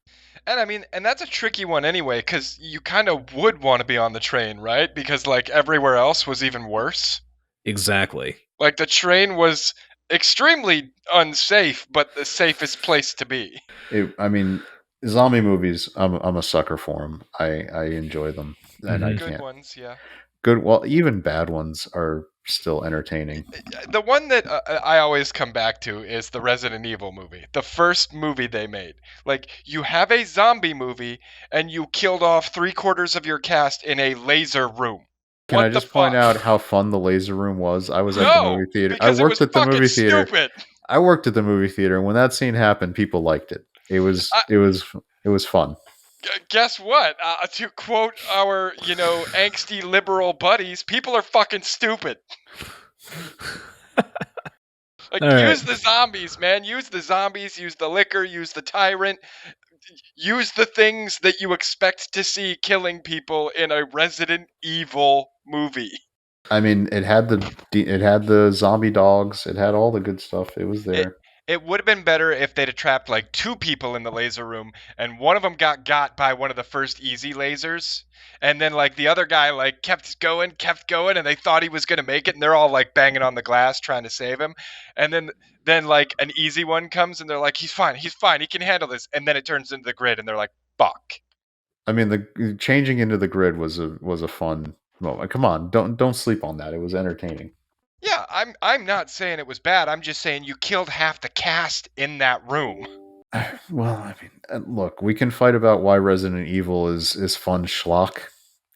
And I mean, and that's a tricky one anyway, because you kind of would want to be on the train, right? Because like everywhere else was even worse. Exactly. Like the train was extremely unsafe, but the safest place to be. I mean, zombie movies, I'm a sucker for them. I enjoy them, and I Mhm. Good can't. ones, yeah. Good, well, even bad ones are still entertaining. The one that I always come back to is the Resident Evil movie, the first movie they made. Like, you have a zombie movie, and you killed off 3/4 of your cast in a laser room. Can I just point out how fun the laser room was? I was at the No, movie theater. I because it was worked at the fucking movie theater. stupid. I worked at the movie theater, and when that scene happened, people liked it. It was fun. Guess what? To quote our, angsty liberal buddies, people are fucking stupid. Like, All right. use the zombies, man. Use the zombies, use the liquor, use the tyrant. Use the things that you expect to see killing people in a Resident Evil movie. I mean, it had the zombie dogs. It had all the good stuff. It was there. It would have been better if they'd have trapped like 2 people in the laser room, and one of them got by one of the first easy lasers, and then like the other guy like kept going, and they thought he was gonna make it, and they're all like banging on the glass trying to save him, and then like an easy one comes, and they're like, he's fine, he can handle this, and then it turns into the grid, and they're like, fuck. I mean, the changing into the grid was a fun moment. Come on, don't sleep on that. It was entertaining. Yeah, I'm not saying it was bad. I'm just saying you killed half the cast in that room. Well, I mean, look, we can fight about why Resident Evil is fun schlock,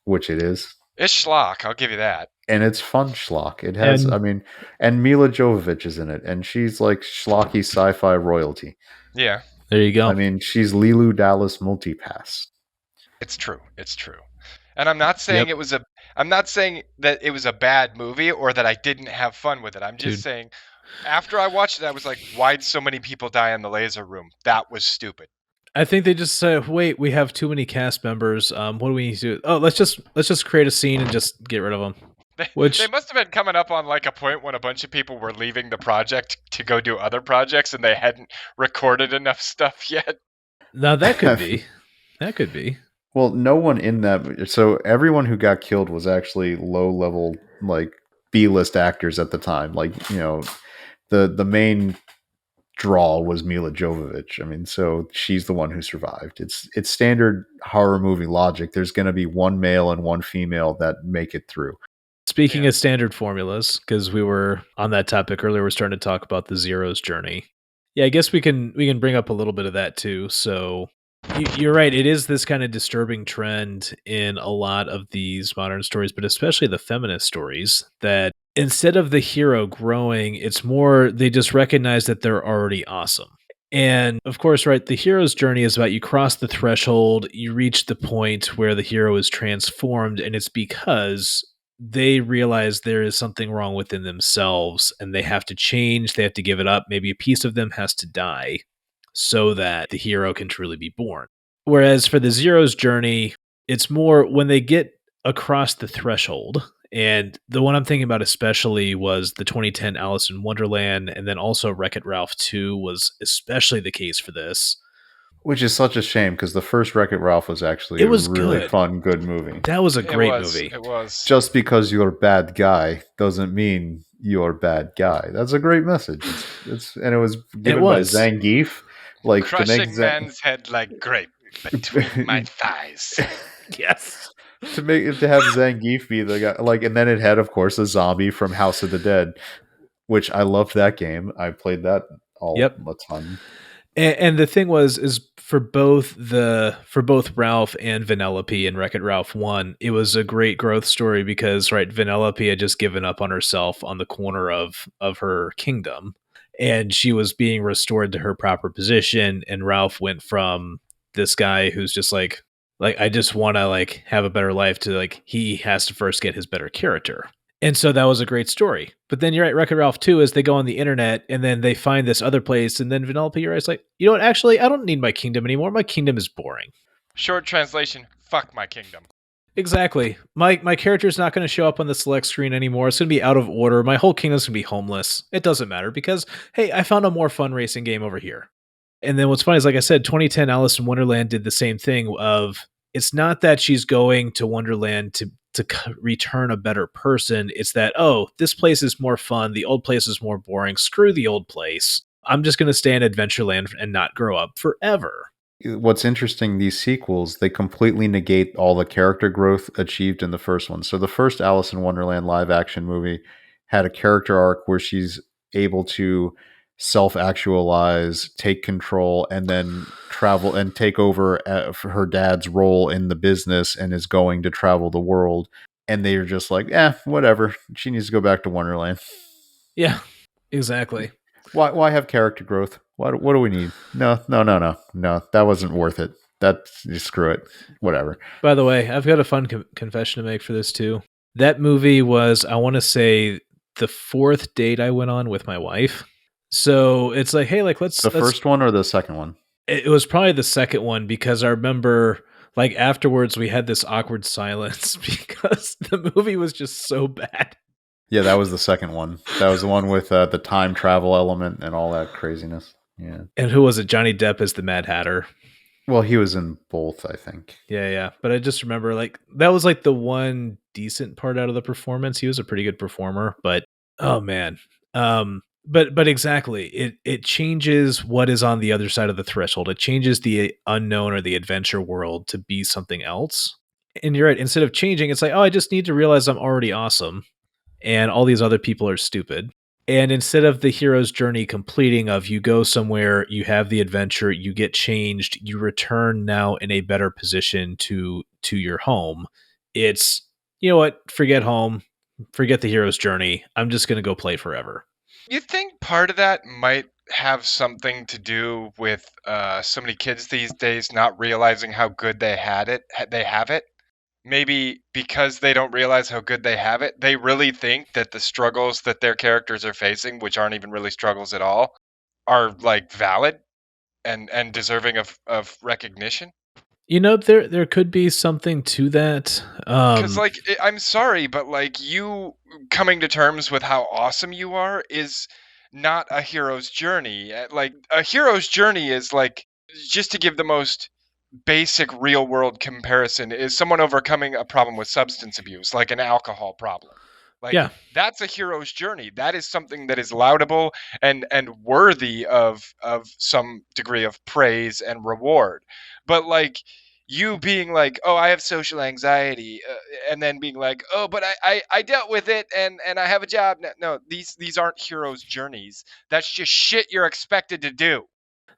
which it is. It's schlock, I'll give you that. And it's fun schlock. It has, and Mila Jovovich is in it, and she's like schlocky sci-fi royalty. Yeah. There you go. I mean, she's Lilu Dallas Multipass. It's true. And I'm not saying I'm not saying that it was a bad movie or that I didn't have fun with it. I'm just saying after I watched it, I was like, why'd so many people die in the laser room? That was stupid. I think they just said, "Wait, we have too many cast members. What do we need to do? Oh, let's just create a scene and just get rid of them." They must have been coming up on like a point when a bunch of people were leaving the project to go do other projects and they hadn't recorded enough stuff yet. Now that could be. That could be. Well, no one in that. So everyone who got killed was actually low level, like B-list actors at the time. Like, the main draw was Mila Jovovich. I mean, so she's the one who survived. It's standard horror movie logic. There's going to be one male and one female that make it through. Speaking of standard formulas, because we were on that topic earlier, we're starting to talk about the Zero's journey. Yeah, I guess we can bring up a little bit of that too. So you're right. It is this kind of disturbing trend in a lot of these modern stories, but especially the feminist stories, that instead of the hero growing, it's more they just recognize that they're already awesome. And of course, right, the hero's journey is about you cross the threshold, you reach the point where the hero is transformed, and it's because they realize there is something wrong within themselves and they have to change, they have to give it up. Maybe a piece of them has to die so that the hero can truly be born. Whereas for the Zero's journey, it's more when they get across the threshold And the one I'm thinking about especially was the 2010 Alice in Wonderland, and then also Wreck-It Ralph 2 was especially the case for this. Which is such a shame because the first Wreck-It Ralph was actually It a was really good. fun, good movie. That was a It great was. movie. It was. Just because you're a bad guy doesn't mean you're a bad guy. That's a great message. And it was given by was. Zangief. Like to make Crushing man's head like grape between my thighs. Yes. to have Zangief be the guy, like, and then it had, of course, a zombie from House of the Dead, which I loved that game. I played that a ton. And the thing was, is for both Ralph and Vanellope in Wreck-It Ralph 1, it was a great growth story because right, Vanellope had just given up on herself on the corner of her kingdom, and she was being restored to her proper position, and Ralph went from this guy who's just like I just want to like have a better life to like he has to first get his better character. And so that was a great story. But then you're right, Wreck-It Ralph 2 is they go on the internet and then they find this other place, and then Vanellope you're like, you know what, actually, I don't need my kingdom anymore. My kingdom is boring. Short translation, fuck my kingdom. Exactly. My character's not going to show up on the select screen anymore. It's going to be out of order. My whole kingdom's going to be homeless. It doesn't matter because, hey, I found a more fun racing game over here. And then what's funny is, like I said, 2010 Alice in Wonderland did the same thing of, it's not that she's going to Wonderland to return a better person. It's that, oh, this place is more fun. The old place is more boring. Screw the old place. I'm just going to stay in Adventureland and not grow up forever. What's interesting, these sequels, they completely negate all the character growth achieved in the first one. So the first Alice in Wonderland live action movie had a character arc where she's able to self-actualize, take control, and then travel and take over her dad's role in the business and is going to travel the world. And they're just like, whatever. She needs to go back to Wonderland. Yeah, exactly. Why have character growth? What do we need? No. That wasn't worth it. Screw it. Whatever. By the way, I've got a fun confession to make for this too. That movie was, I want to say, the fourth date I went on with my wife. So it's like, hey, like let's first one or the second one? It was probably the second one because I remember like afterwards we had this awkward silence because the movie was just so bad. Yeah, that was the second one. That was the one with the time travel element and all that craziness. Yeah. And who was it? Johnny Depp as the Mad Hatter. Well, he was in both, I think. Yeah. But I just remember like that was like the one decent part out of the performance. He was a pretty good performer, but oh man. But exactly, it changes what is on the other side of the threshold. It changes the unknown or the adventure world to be something else. And you're right. Instead of changing, it's like, oh, I just need to realize I'm already awesome, and all these other people are stupid. And instead of the hero's journey completing of you go somewhere, you have the adventure, you get changed, you return now in a better position to your home. It's, you know what? Forget home, forget the hero's journey. I'm just going to go play forever. You think part of that might have something to do with so many kids these days not realizing how good they have it? Maybe because they don't realize how good they have it, they really think that the struggles that their characters are facing, which aren't even really struggles at all, are like valid and deserving of recognition. You know, there could be something to that. Because, like, I'm sorry, but like you coming to terms with how awesome you are is not a hero's journey. Like, a hero's journey is like, just to give the most basic real world comparison, is someone overcoming a problem with substance abuse, like an alcohol problem. Like, yeah, that's a hero's journey. That is something that is laudable and worthy of some degree of praise and reward. But like you being like, oh, I have social anxiety, and then being like, oh, but I dealt with it and I have a job. No, these aren't hero's journeys. That's just shit you're expected to do.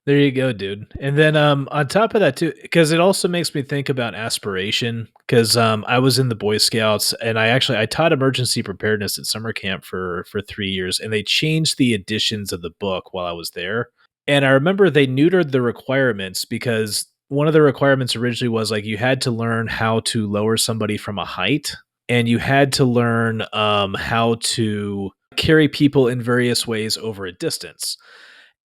there you go, dude. And then on top of that too, because it also makes me think about aspiration. Because I was in the Boy Scouts, and I taught emergency preparedness at summer camp for 3 years, and they changed the editions of the book while I was there. And I remember they neutered the requirements because one of the requirements originally was like you had to learn how to lower somebody from a height, and you had to learn how to carry people in various ways over a distance.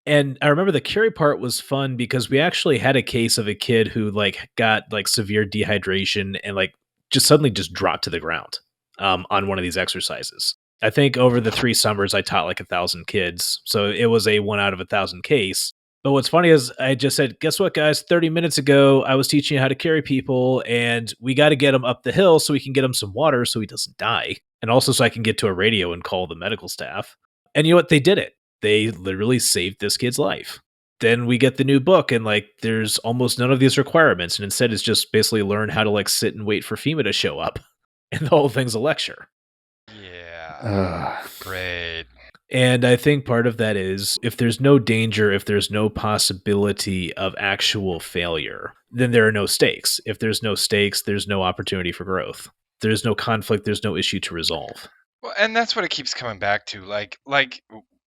And I remember the carry part was fun because we actually had a case of a kid who like got like severe dehydration and like just suddenly just dropped to the ground. on one of these exercises. I think over the 3 summers, I taught like 1,000 kids. So it was a 1 out of 1,000 case. But what's funny is I just said, guess what, guys? 30 minutes ago, I was teaching you how to carry people, and we got to get him up the hill so we can get him some water so he doesn't die. And also so I can get to a radio and call the medical staff. And you know what? They did it. They literally saved this kid's life. Then we get the new book, and like there's almost none of these requirements. And instead, it's just basically learn how to like sit and wait for FEMA to show up. And the whole thing's a lecture. Yeah. Great. And I think part of that is if there's no danger, if there's no possibility of actual failure, then there are no stakes. If there's no stakes, there's no opportunity for growth. There's no conflict, there's no issue to resolve. Well, and that's what it keeps coming back to. Like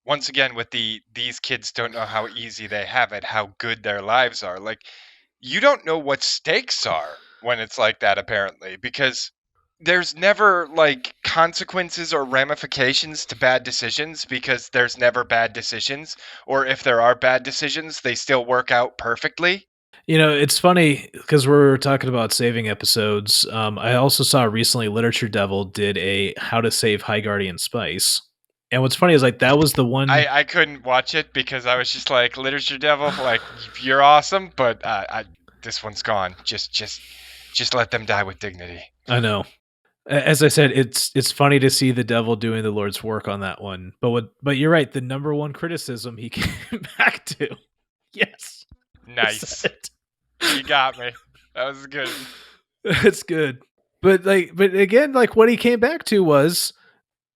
once again with these kids don't know how easy they have it, how good their lives are. Like you don't know what stakes are when it's like that apparently, because there's never like consequences or ramifications to bad decisions because there's never bad decisions, or if there are bad decisions, they still work out perfectly. You know, it's funny because we're talking about saving episodes. I also saw recently Literature Devil did a How to Save High Guardian Spice. And what's funny is like that was the one I couldn't watch it because I was just like, Literature Devil, like you're awesome, but this one's gone. Just let them die with dignity. I know. As I said, it's funny to see the devil doing the Lord's work on that one. But you're right. The number one criticism he came back to, yes, Nice. You got me. That was good. It's good. But again, like what he came back to was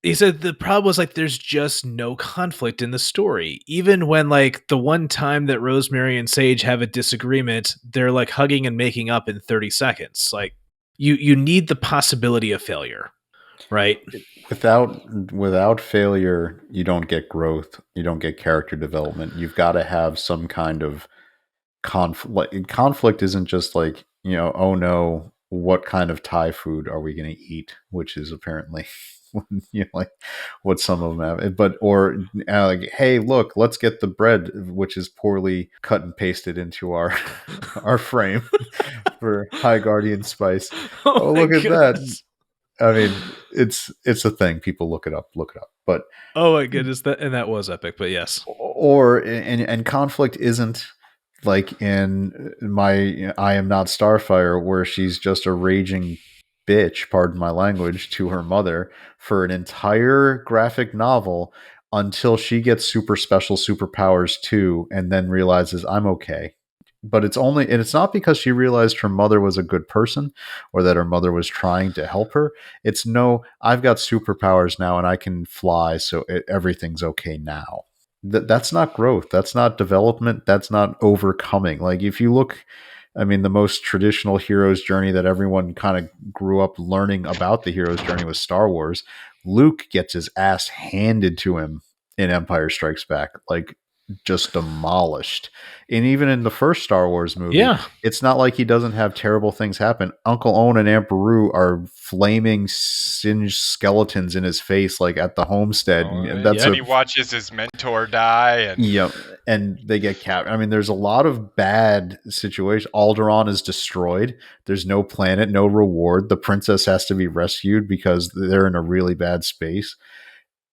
he said the problem was like there's just no conflict in the story. Even when like the one time that Rosemary and Sage have a disagreement, they're like hugging and making up in 30 seconds. Like you need the possibility of failure, right? Without failure, you don't get growth. You don't get character development. You've got to have some kind of conflict. Conflict isn't just like, oh no, what kind of Thai food are we going to eat? Which is apparently like what some of them have. But or like, hey, look, let's get the bread, which is poorly cut and pasted into our our frame for High Guardian Spice. Oh, look at that. I mean, it's a thing. People look it up. But oh my goodness, that was epic. But yes, and conflict isn't like in my I Am Not Starfire, where she's just a raging bitch, pardon my language, to her mother for an entire graphic novel until she gets super special superpowers too, and then realizes I'm okay. But it's not because she realized her mother was a good person or that her mother was trying to help her. It's no, I've got superpowers now and I can fly, so everything's okay now. That's not growth. That's not development. That's not overcoming. Like if you look, I mean, the most traditional hero's journey that everyone kind of grew up learning about the hero's journey was Star Wars. Luke gets his ass handed to him in Empire Strikes Back, like just demolished. And even in the first Star Wars movie, it's not like he doesn't have terrible things happen. Uncle Owen and Aunt Beru are flaming singed skeletons in his face, like at the homestead. And he watches his mentor die. And they get captured. I mean, there's a lot of bad situations. Alderaan is destroyed. There's no planet, no reward. The princess has to be rescued because they're in a really bad space.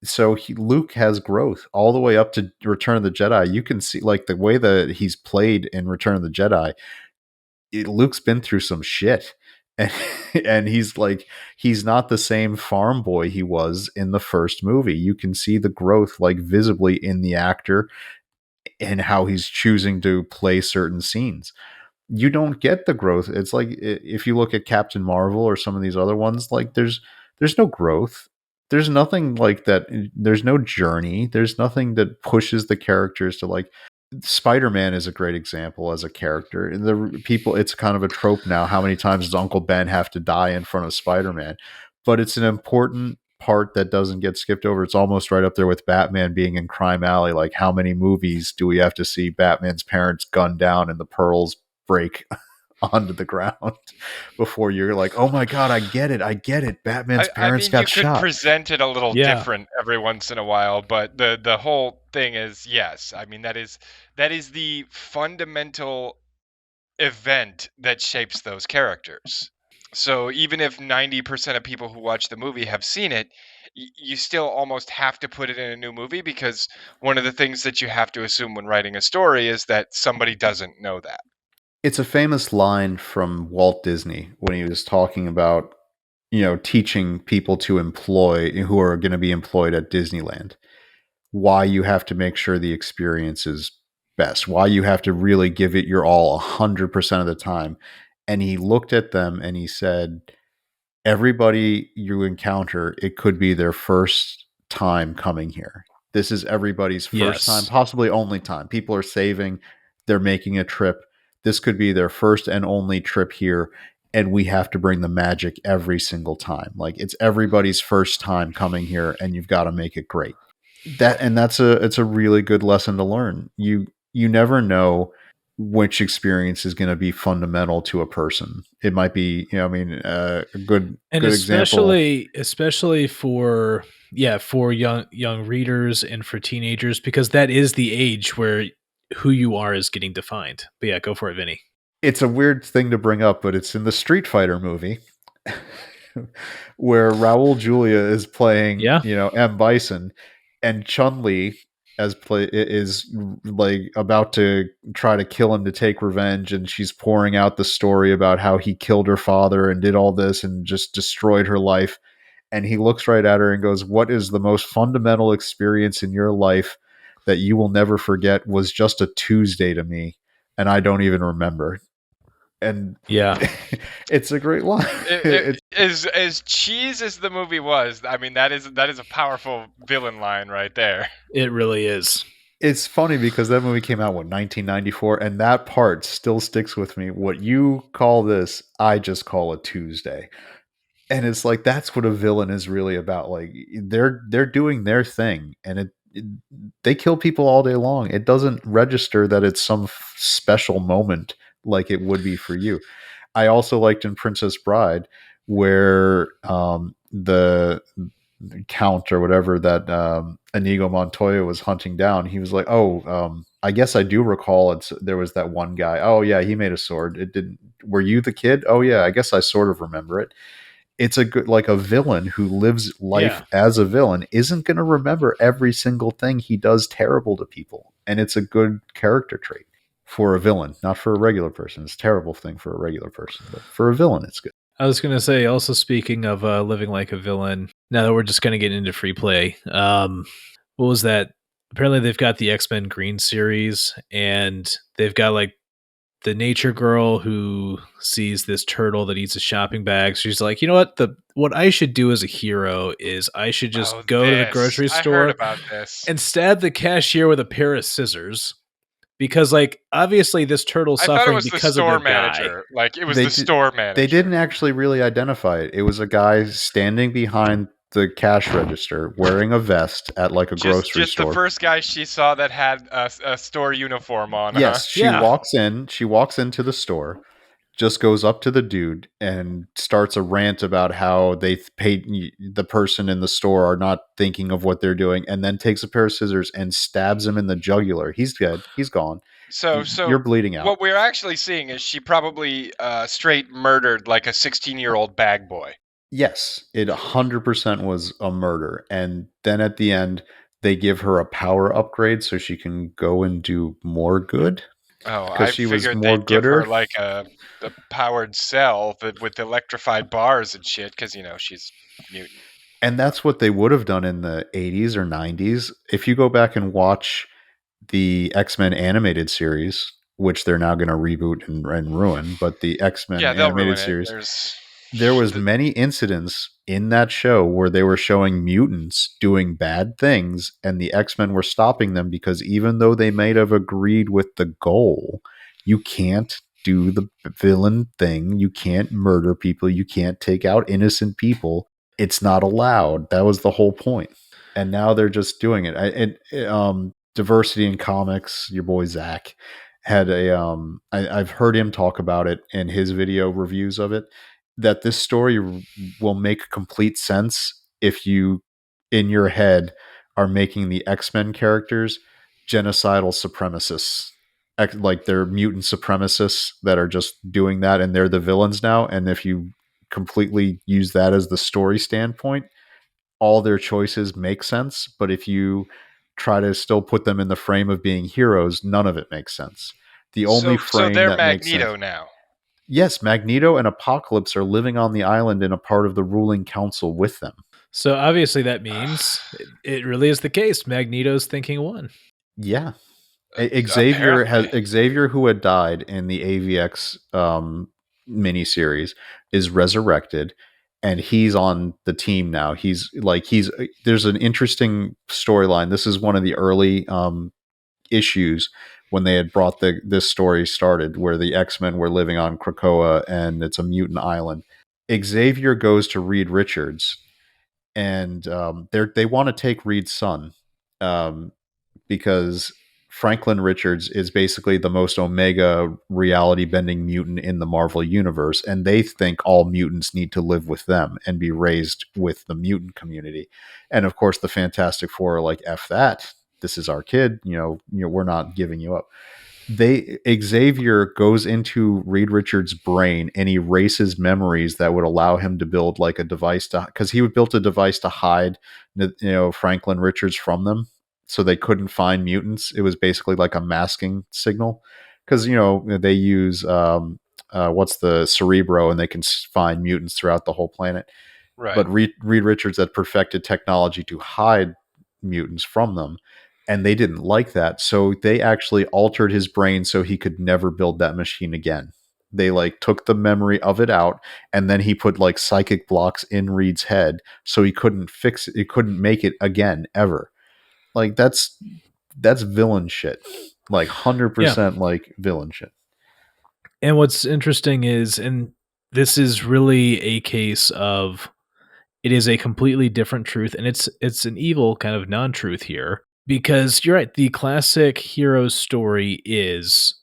So Luke has growth all the way up to Return of the Jedi. You can see like the way that he's played in Return of the Jedi. Luke's been through some shit, and he's not the same farm boy he was in the first movie. You can see the growth like visibly in the actor and how he's choosing to play certain scenes. You don't get the growth. It's like if you look at Captain Marvel or some of these other ones, like there's no growth. There's nothing like that. There's no journey. There's nothing that pushes the characters to like. Spider-Man is a great example as a character. It's kind of a trope now. How many times does Uncle Ben have to die in front of Spider-Man? But it's an important part that doesn't get skipped over. It's almost right up there with Batman being in Crime Alley. Like, how many movies do we have to see Batman's parents gunned down and the pearls break onto the ground before you're like, oh my god, I get it. Batman's parents got shot. You could present it a little different every once in a while, but the whole thing is, yes, I mean that is the fundamental event that shapes those characters. So even if 90% of people who watch the movie have seen it, you still almost have to put it in a new movie, because one of the things that you have to assume when writing a story is that somebody doesn't know that. It's a famous line from Walt Disney when he was talking about, teaching people to employ who are going to be employed at Disneyland, why you have to make sure the experience is best, why you have to really give it your all 100% of the time. And he looked at them and he said, everybody you encounter, it could be their first time coming here. This is everybody's first time, Yes. possibly only time. People are saving, they're making a trip. This could be their first and only trip here. And we have to bring the magic every single time. Like, it's everybody's first time coming here, and you've got to make it great. It's a really good lesson to learn. You never know which experience is going to be fundamental to a person. It might be, a And good example. especially for, for young readers and for teenagers, because that is the age where who you are is getting defined. But yeah, go for it, Vinny. It's a weird thing to bring up, but it's in the Street Fighter movie where Raul Julia is playing, Yeah. M Bison, and Chun Li is like about to try to kill him to take revenge, and she's pouring out the story about how he killed her father and did all this and just destroyed her life. And he looks right at her and goes, "What is the most fundamental experience in your life that you will never forget? Was just a Tuesday to me, and I don't even remember." And Yeah, it's a great line. As cheese as the movie was, I mean, that is a powerful villain line right there. it really is. It's funny because that movie came out, 1994, and that part still sticks with me. What you call this, I just call a Tuesday. And it's like, that's what a villain is really about. Like, they're doing their thing, and they kill people all day long. It doesn't register that it's some special moment like it would be for you. I also liked in Princess Bride where the count or whatever that Inigo Montoya was hunting down, he was like, "Oh, I guess I do recall it's there was that one guy. Oh yeah, he made a sword. It didn't. Were you the kid? Oh yeah, I guess I sort of remember it." It's a good, like, a villain who lives life Yeah. as a villain isn't going to remember every single thing he does terrible to people, and it's a good character trait for a villain, not for a regular person. It's a terrible thing for a regular person, but for a villain, it's good. I was going to say, also speaking of living like a villain, now that we're just going to get into free play, what was that? Apparently, they've got the X-Men Green series, and they've got like the nature girl who sees this turtle that eats a shopping bag. She's like, you know what? What I should do as a hero is I should Oh, just go to the this. grocery I heard store about this. and stab the cashier with a pair of scissors. Because, like, obviously this turtle's I thought it suffering was the because of the store guy. manager. Like, it was They the did, store they didn't manager. actually really identify it. It was a guy standing behind the cash register wearing a vest at like a grocery Just the store. first guy she saw that had a store uniform on, huh? Yes, Yeah. she walks into the store, just goes up to the dude and starts a rant about how they paid the person in the store are not thinking of what they're doing, and then takes a pair of scissors and stabs him in the jugular. He's dead. He's gone. You're So bleeding out. what we're actually seeing is she probably straight murdered like a 16-year-old bag boy. Yes, it 100% was a murder. And then at the end, they give her a power upgrade so she can go and do more good Oh, because I she was figured more they'd give her gooder. like a powered cell with electrified bars and shit, because she's mutant. And that's what they would have done in the 80s or 90s. If you go back and watch the X-Men animated series, which they're now going to reboot and ruin, but the X-Men Yeah, they'll animated ruin it. series, there was many incidents in that show where they were showing mutants doing bad things, and the X-Men were stopping them because even though they might have agreed with the goal, you can't do the villain thing. You can't murder people. You can't take out innocent people. It's not allowed. That was the whole point. And now they're just doing it. Diversity in comics. Your boy Zach had I've heard him talk about it in his video reviews of it, that this story will make complete sense if you, in your head, are making the X-Men characters genocidal supremacists. Like, they're mutant supremacists that are just doing that, and they're the villains now. And if you completely use that as the story standpoint, all their choices make sense. But if you try to still put them in the frame of being heroes, none of it makes sense. The only So frame they're that makes sense. Magneto now. Yes, Magneto and Apocalypse are living on the island and a part of the ruling council with them. So obviously that means it really is the case. Magneto's thinking one. Yeah. Apparently. Xavier, who had died in the AVX miniseries, is resurrected, and he's on the team now. There's an interesting storyline. This is one of the early issues when they had brought this story started, where the X-Men were living on Krakoa and it's a mutant island. Xavier goes to Reed Richards, and they want to take Reed's son, um, because Franklin Richards is basically the most omega reality bending mutant in the Marvel universe, and they think all mutants need to live with them and be raised with the mutant community. And of course, the Fantastic Four are like, "F that! This is our kid. We're not giving you up." Xavier goes into Reed Richards' brain and erases memories that would allow him to build like a device because he would build a device to hide Franklin Richards from them, so they couldn't find mutants. It was basically like a masking signal, because they use what's the Cerebro, and they can find mutants throughout the whole planet. Right. But Reed Richards had perfected technology to hide mutants from them, and they didn't like that, so they actually altered his brain so he could never build that machine again. They like took the memory of it out, and then he put like psychic blocks in Reed's head so he couldn't fix it, he couldn't make it again ever. Like that's villain shit. Like 100% like villain shit. And what's interesting is, and this is really a case of, it is a completely different truth, and it's an evil kind of non-truth here, because you're right, the classic hero story is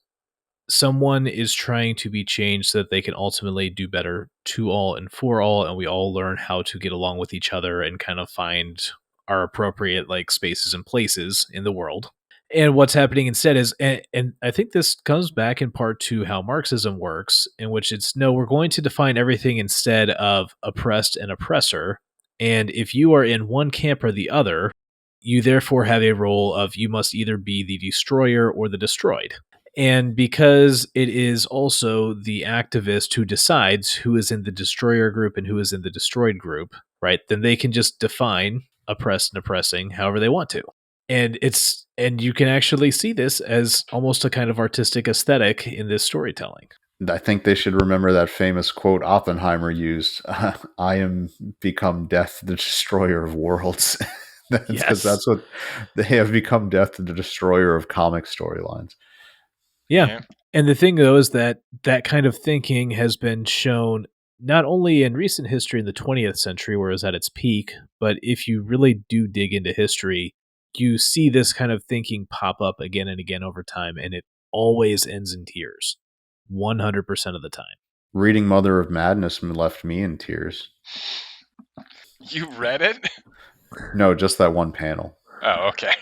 someone is trying to be changed so that they can ultimately do better to all and for all, and we all learn how to get along with each other and kind of find our appropriate like spaces and places in the world. And what's happening instead is, and I think this comes back in part to how Marxism works, in which it's, no, we're going to define everything instead of oppressed and oppressor. And if you are in one camp or the other, you therefore have a role of, you must either be the destroyer or the destroyed. And because it is also the activist who decides who is in the destroyer group and who is in the destroyed group, right? Then they can just define oppressed and oppressing however they want to. And you can actually see this as almost a kind of artistic aesthetic in this storytelling. I think they should remember that famous quote Oppenheimer used: "I am become death, the destroyer of worlds." Because that's what they have become: death, the destroyer of comic storylines. Yeah. And the thing, though, is that kind of thinking has been shown not only in recent history in the 20th century, where it was at its peak, but if you really do dig into history, you see this kind of thinking pop up again and again over time, and it always ends in tears, 100% of the time. Reading Mother of Madness left me in tears. You read it? No, just that one panel. Oh, okay.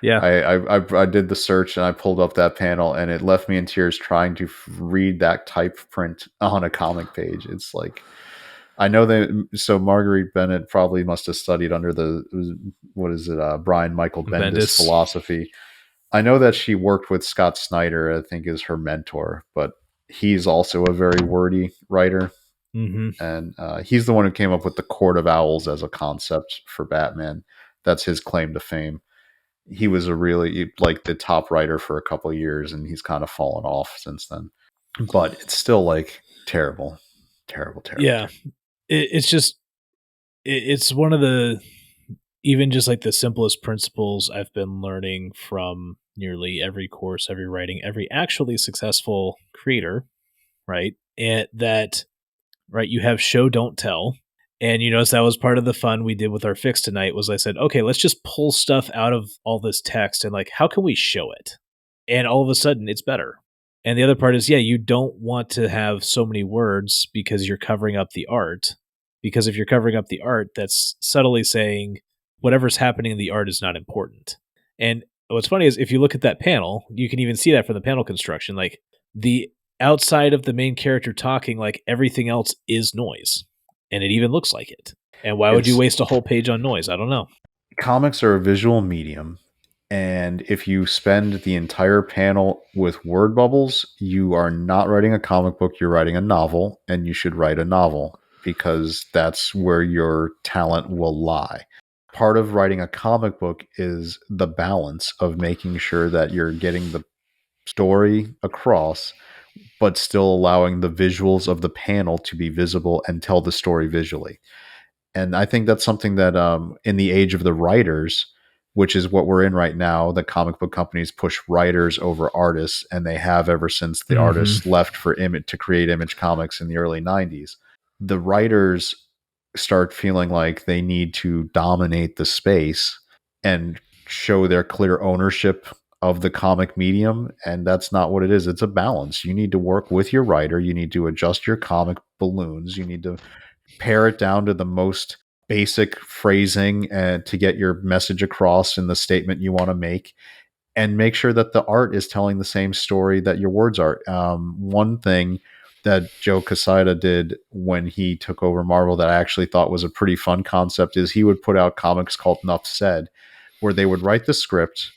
Yeah. I did the search and I pulled up that panel, and it left me in tears trying to read that type print on a comic page. It's like, I know so Marguerite Bennett probably must have studied under Brian Michael Bendis philosophy. I know that she worked with Scott Snyder, I think, is her mentor, but he's also a very wordy writer. Mm-hmm. And he's the one who came up with the Court of Owls as a concept for Batman. That's his claim to fame. He was a really like the top writer for a couple of years, and he's kind of fallen off since then. But it's still like terrible. Yeah, it's just it's one of the, even just like the simplest principles I've been learning from nearly every course, every writing, every actually successful creator, right? And that, right, you have show, don't tell. And you notice that was part of the fun we did with our fix tonight, was I said, okay, let's just pull stuff out of all this text and like, how can we show it? And all of a sudden it's better. And the other part is, yeah, you don't want to have so many words because you're covering up the art. Because if you're covering up the art, that's subtly saying whatever's happening in the art is not important. And what's funny is, if you look at that panel, you can even see that from the panel construction, like the outside of the main character talking, like everything else is noise. and it even looks like it. And why would you waste a whole page on noise? I don't know. Comics are a visual medium, and if you spend the entire panel with word bubbles, you are not writing a comic book, you're writing a novel, and you should write a novel because that's where your talent will lie. Part of writing a comic book is the balance of making sure that you're getting the story across, but still allowing the visuals of the panel to be visible and tell the story visually. And I think that's something that in the age of the writers, which is what we're in right now, the comic book companies push writers over artists, and they have ever since the artists left for Image to create Image Comics in the early 90s. The writers start feeling like they need to dominate the space and show their clear ownership of the comic medium, and that's not what it is. It's a balance. You need to work with your writer, you need to adjust your comic balloons, you need to pare it down to the most basic phrasing and to get your message across in the statement you want to make, and make sure that the art is telling the same story that your words are. One thing that Joe Quesada did when he took over Marvel that I actually thought was a pretty fun concept is he would put out comics called Nuff Said, where they would write the script,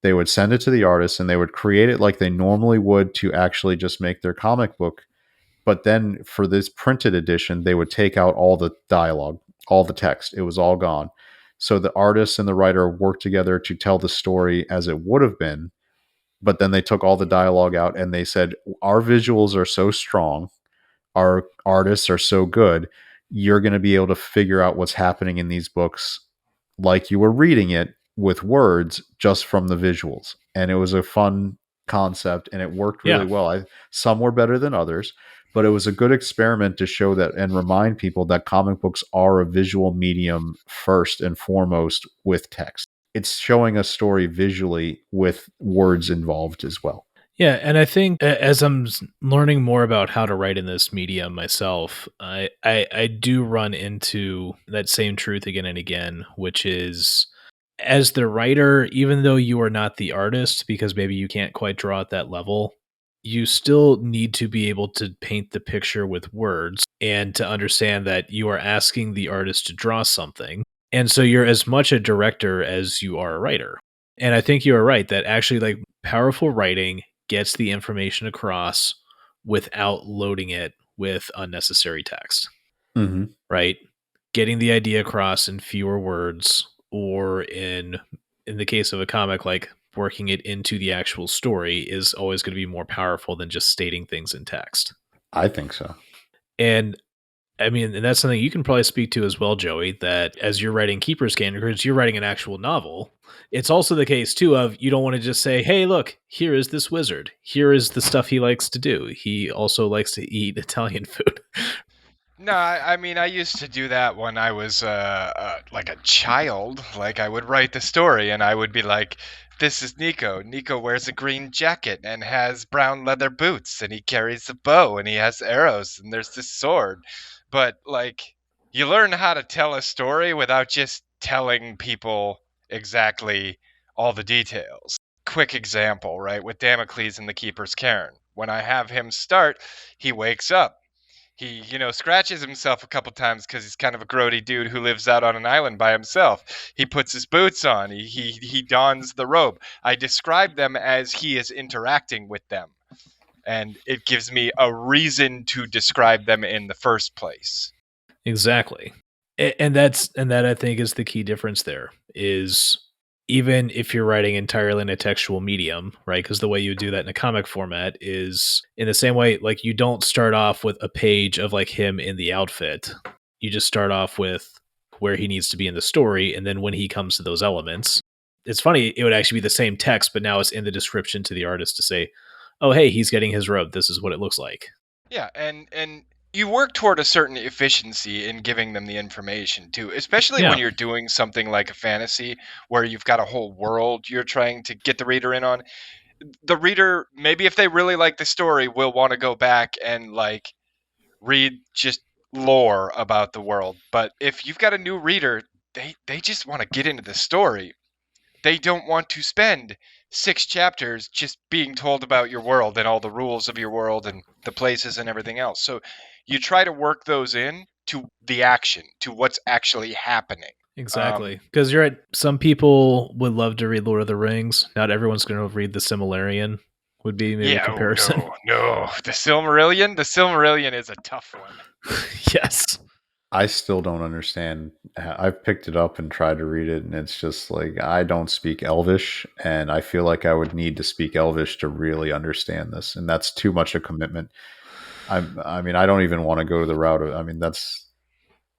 they would send it to the artist, and they would create it like they normally would to actually just make their comic book. But then for this printed edition, they would take out all the dialogue, all the text. It was all gone. So the artist and the writer worked together to tell the story as it would have been. But then they took all the dialogue out and they said, our visuals are so strong, our artists are so good, you're going to be able to figure out what's happening in these books like you were reading it with words just from the visuals. And it was a fun concept and it worked really well. Some were better than others, but it was a good experiment to show that and remind people that comic books are a visual medium first and foremost with text. It's showing a story visually with words involved as well. Yeah, and I think as I'm learning more about how to write in this medium myself, I do run into that same truth again and again, which is as the writer, even though you are not the artist, because maybe you can't quite draw at that level, you still need to be able to paint the picture with words and to understand that you are asking the artist to draw something. And so you're as much a director as you are a writer. And I think you are right that actually like powerful writing gets the information across without loading it with unnecessary text. Mm-hmm. Right? Getting the idea across in fewer words, or in the case of a comic, like working it into the actual story is always going to be more powerful than just stating things in text. I think so. And I mean, and that's something you can probably speak to as well, Joey, that as you're writing Keeper's Candidates, you're writing an actual novel. It's also the case, too, of you don't want to just say, hey, look, here is this wizard. Here is the stuff he likes to do. He also likes to eat Italian food. No, I mean, I used to do that when I was like a child. Like, I would write the story and I would be like, this is Nico. Nico wears a green jacket and has brown leather boots, and he carries a bow and he has arrows and there's this sword. But, like, you learn how to tell a story without just telling people exactly all the details. Quick example, right? With Damocles and the Keeper's Cairn. When I have him start, he wakes up. He, scratches himself a couple times because he's kind of a grody dude who lives out on an island by himself. He puts his boots on. He dons the robe. I describe them as he is interacting with them, and it gives me a reason to describe them in the first place. Exactly. And that I think is the key difference there is even if you're writing entirely in a textual medium, right? Because the way you do that in a comic format is in the same way, like you don't start off with a page of like him in the outfit. You just start off with where he needs to be in the story. And then when he comes to those elements, it's funny, it would actually be the same text, but now it's in the description to the artist to say, oh, hey, he's getting his robe. This is what it looks like. Yeah, and you work toward a certain efficiency in giving them the information too, especially when you're doing something like a fantasy where you've got a whole world you're trying to get the reader in on. The reader, maybe if they really like the story, will want to go back and like read just lore about the world. But if you've got a new reader, they just want to get into the story. They don't want to spend 6 chapters just being told about your world and all the rules of your world and the places and everything else. So you try to work those in to the action, to what's actually happening. Exactly. Because some people would love to read Lord of the Rings. Not everyone's going to read the Silmarillion, would be maybe a comparison. No. The Silmarillion is a tough one. Yes. I still don't understand. I've picked it up and tried to read it, and it's just like, I don't speak Elvish, and I feel like I would need to speak Elvish to really understand this, and that's too much a commitment. I mean, I don't even want to go to the route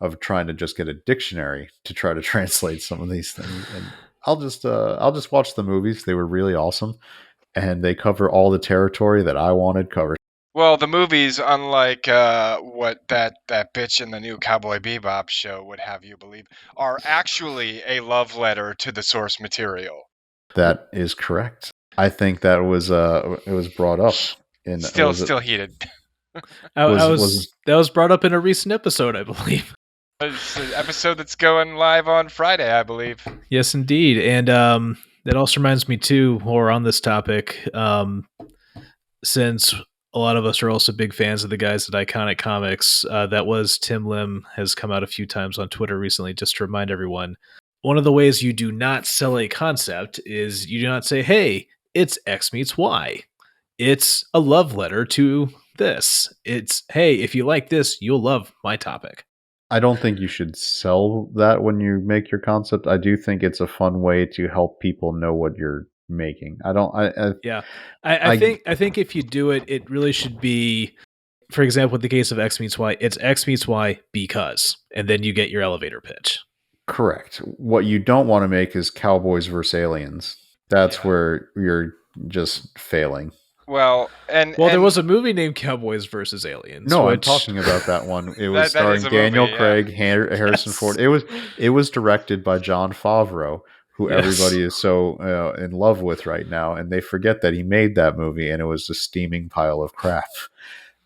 of trying to just get a dictionary to try to translate some of these things. And I'll just watch the movies. They were really awesome, and they cover all the territory that I wanted covered. Well, the movies, unlike what that bitch in the new Cowboy Bebop show would have you believe, are actually a love letter to the source material. That is correct. I think that was it was brought up in still heated. That was brought up in a recent episode, I believe. It's an episode that's going live on Friday, I believe. Yes, indeed. And that also reminds me too, while we're on this topic, since a lot of us are also big fans of the guys at Iconic Comics, that was Tim Lim has come out a few times on Twitter recently, just to remind everyone. One of the ways you do not sell a concept is you do not say, hey, it's X meets Y. It's a love letter to this. It's, hey, if you like this, you'll love my topic. I don't think you should sell that when you make your concept. I do think it's a fun way to help people know what you're making. I think if you do it, it really should be, for example, in the case of X meets Y, it's X meets Y because, and then you get your elevator pitch. Correct. What you don't want to make is cowboys versus aliens. That's where you're just failing. Well, there was a movie named Cowboys versus Aliens. No, I'm talking about that one. It was starring Daniel Craig, Harrison Ford. It was directed by Jon Favreau, who everybody is so in love with right now, and they forget that he made that movie, and it was a steaming pile of crap.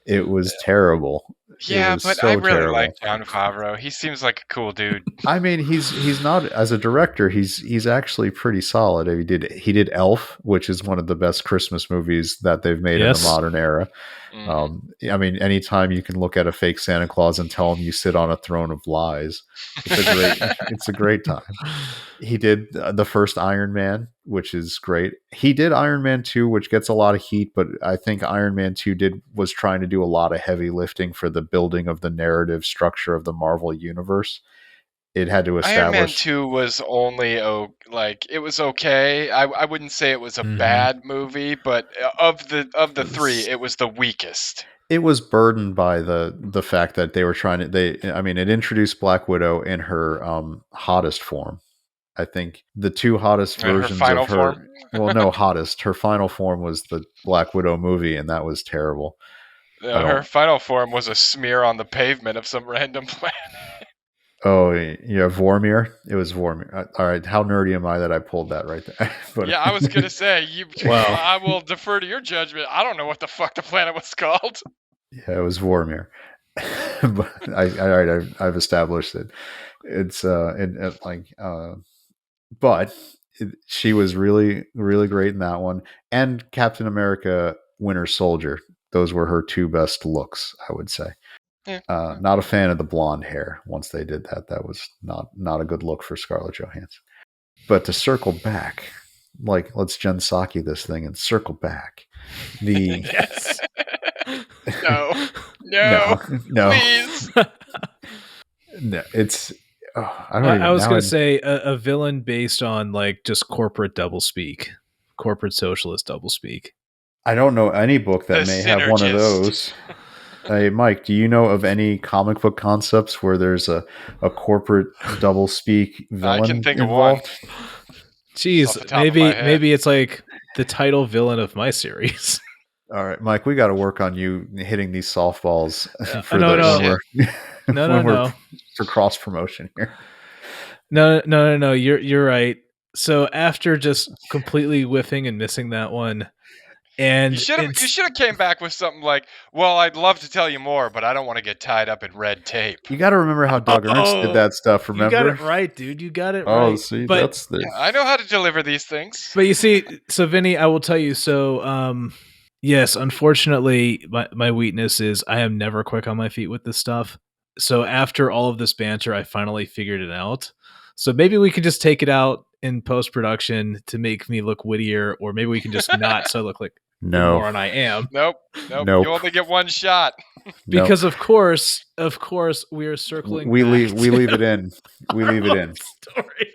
It was terrible. Yeah, but I really like Jon Favreau. He seems like a cool dude. I mean, he's not, as a director, he's actually pretty solid. He did Elf, which is one of the best Christmas movies that they've made in the modern era. I mean, anytime you can look at a fake Santa Claus and tell him you sit on a throne of lies, it's a great time. He did the first Iron Man, which is great. He did Iron Man 2, which gets a lot of heat, but I think Iron Man 2 was trying to do a lot of heavy lifting for the building of the narrative structure of the Marvel universe. It had to establish. Iron Man 2 was only it was okay. I wouldn't say it was a bad movie, but of the three, it was the weakest. It was burdened by the fact that they were trying to. It introduced Black Widow in her hottest form. I think the two hottest versions of her. Form? Well, no, hottest. Her final form was the Black Widow movie, and that was terrible. Her final form was a smear on the pavement of some random planet. Oh, yeah, Vormir. It was Vormir. All right, how nerdy am I that I pulled that right there? But, yeah, I was going to say, I will defer to your judgment. I don't know what the fuck the planet was called. Yeah, it was Vormir. But I've established it. It's but she was really, really great in that one. And Captain America Winter Soldier. Those were her two best looks, I would say. Yeah. Not a fan of the blonde hair. Once they did that, that was not a good look for Scarlett Johansson. But to circle back, let's Jen Psaki this thing and circle back. Yes. No, please. No, it's. I was going to say a villain based on just corporate doublespeak, corporate socialist doublespeak. I don't know any book that may have one of those. Hey, Mike, do you know of any comic book concepts where there's a corporate doublespeak villain I can think involved? Of one. Jeez, maybe it's like the title villain of my series. All right, Mike, we got to work on you hitting these softballs for cross promotion here. No. You're right. So after just completely whiffing and missing that one, and you should have came back with something like, "Well, I'd love to tell you more, but I don't want to get tied up in red tape." You got to remember how Doug Ernst did that stuff. Remember? You got it right, dude. You got it right. Oh, see, I know how to deliver these things. But you see, so Vinny, I will tell you. So, yes, unfortunately, my weakness is I am never quick on my feet with this stuff. So after all of this banter, I finally figured it out. So maybe we could just take it out in post production to make me look wittier, or maybe we can just not, so I look like the No. moron I am. Nope. Nope. You only get one shot. Because of course, we are circling. We back leave it in. We leave it in. Story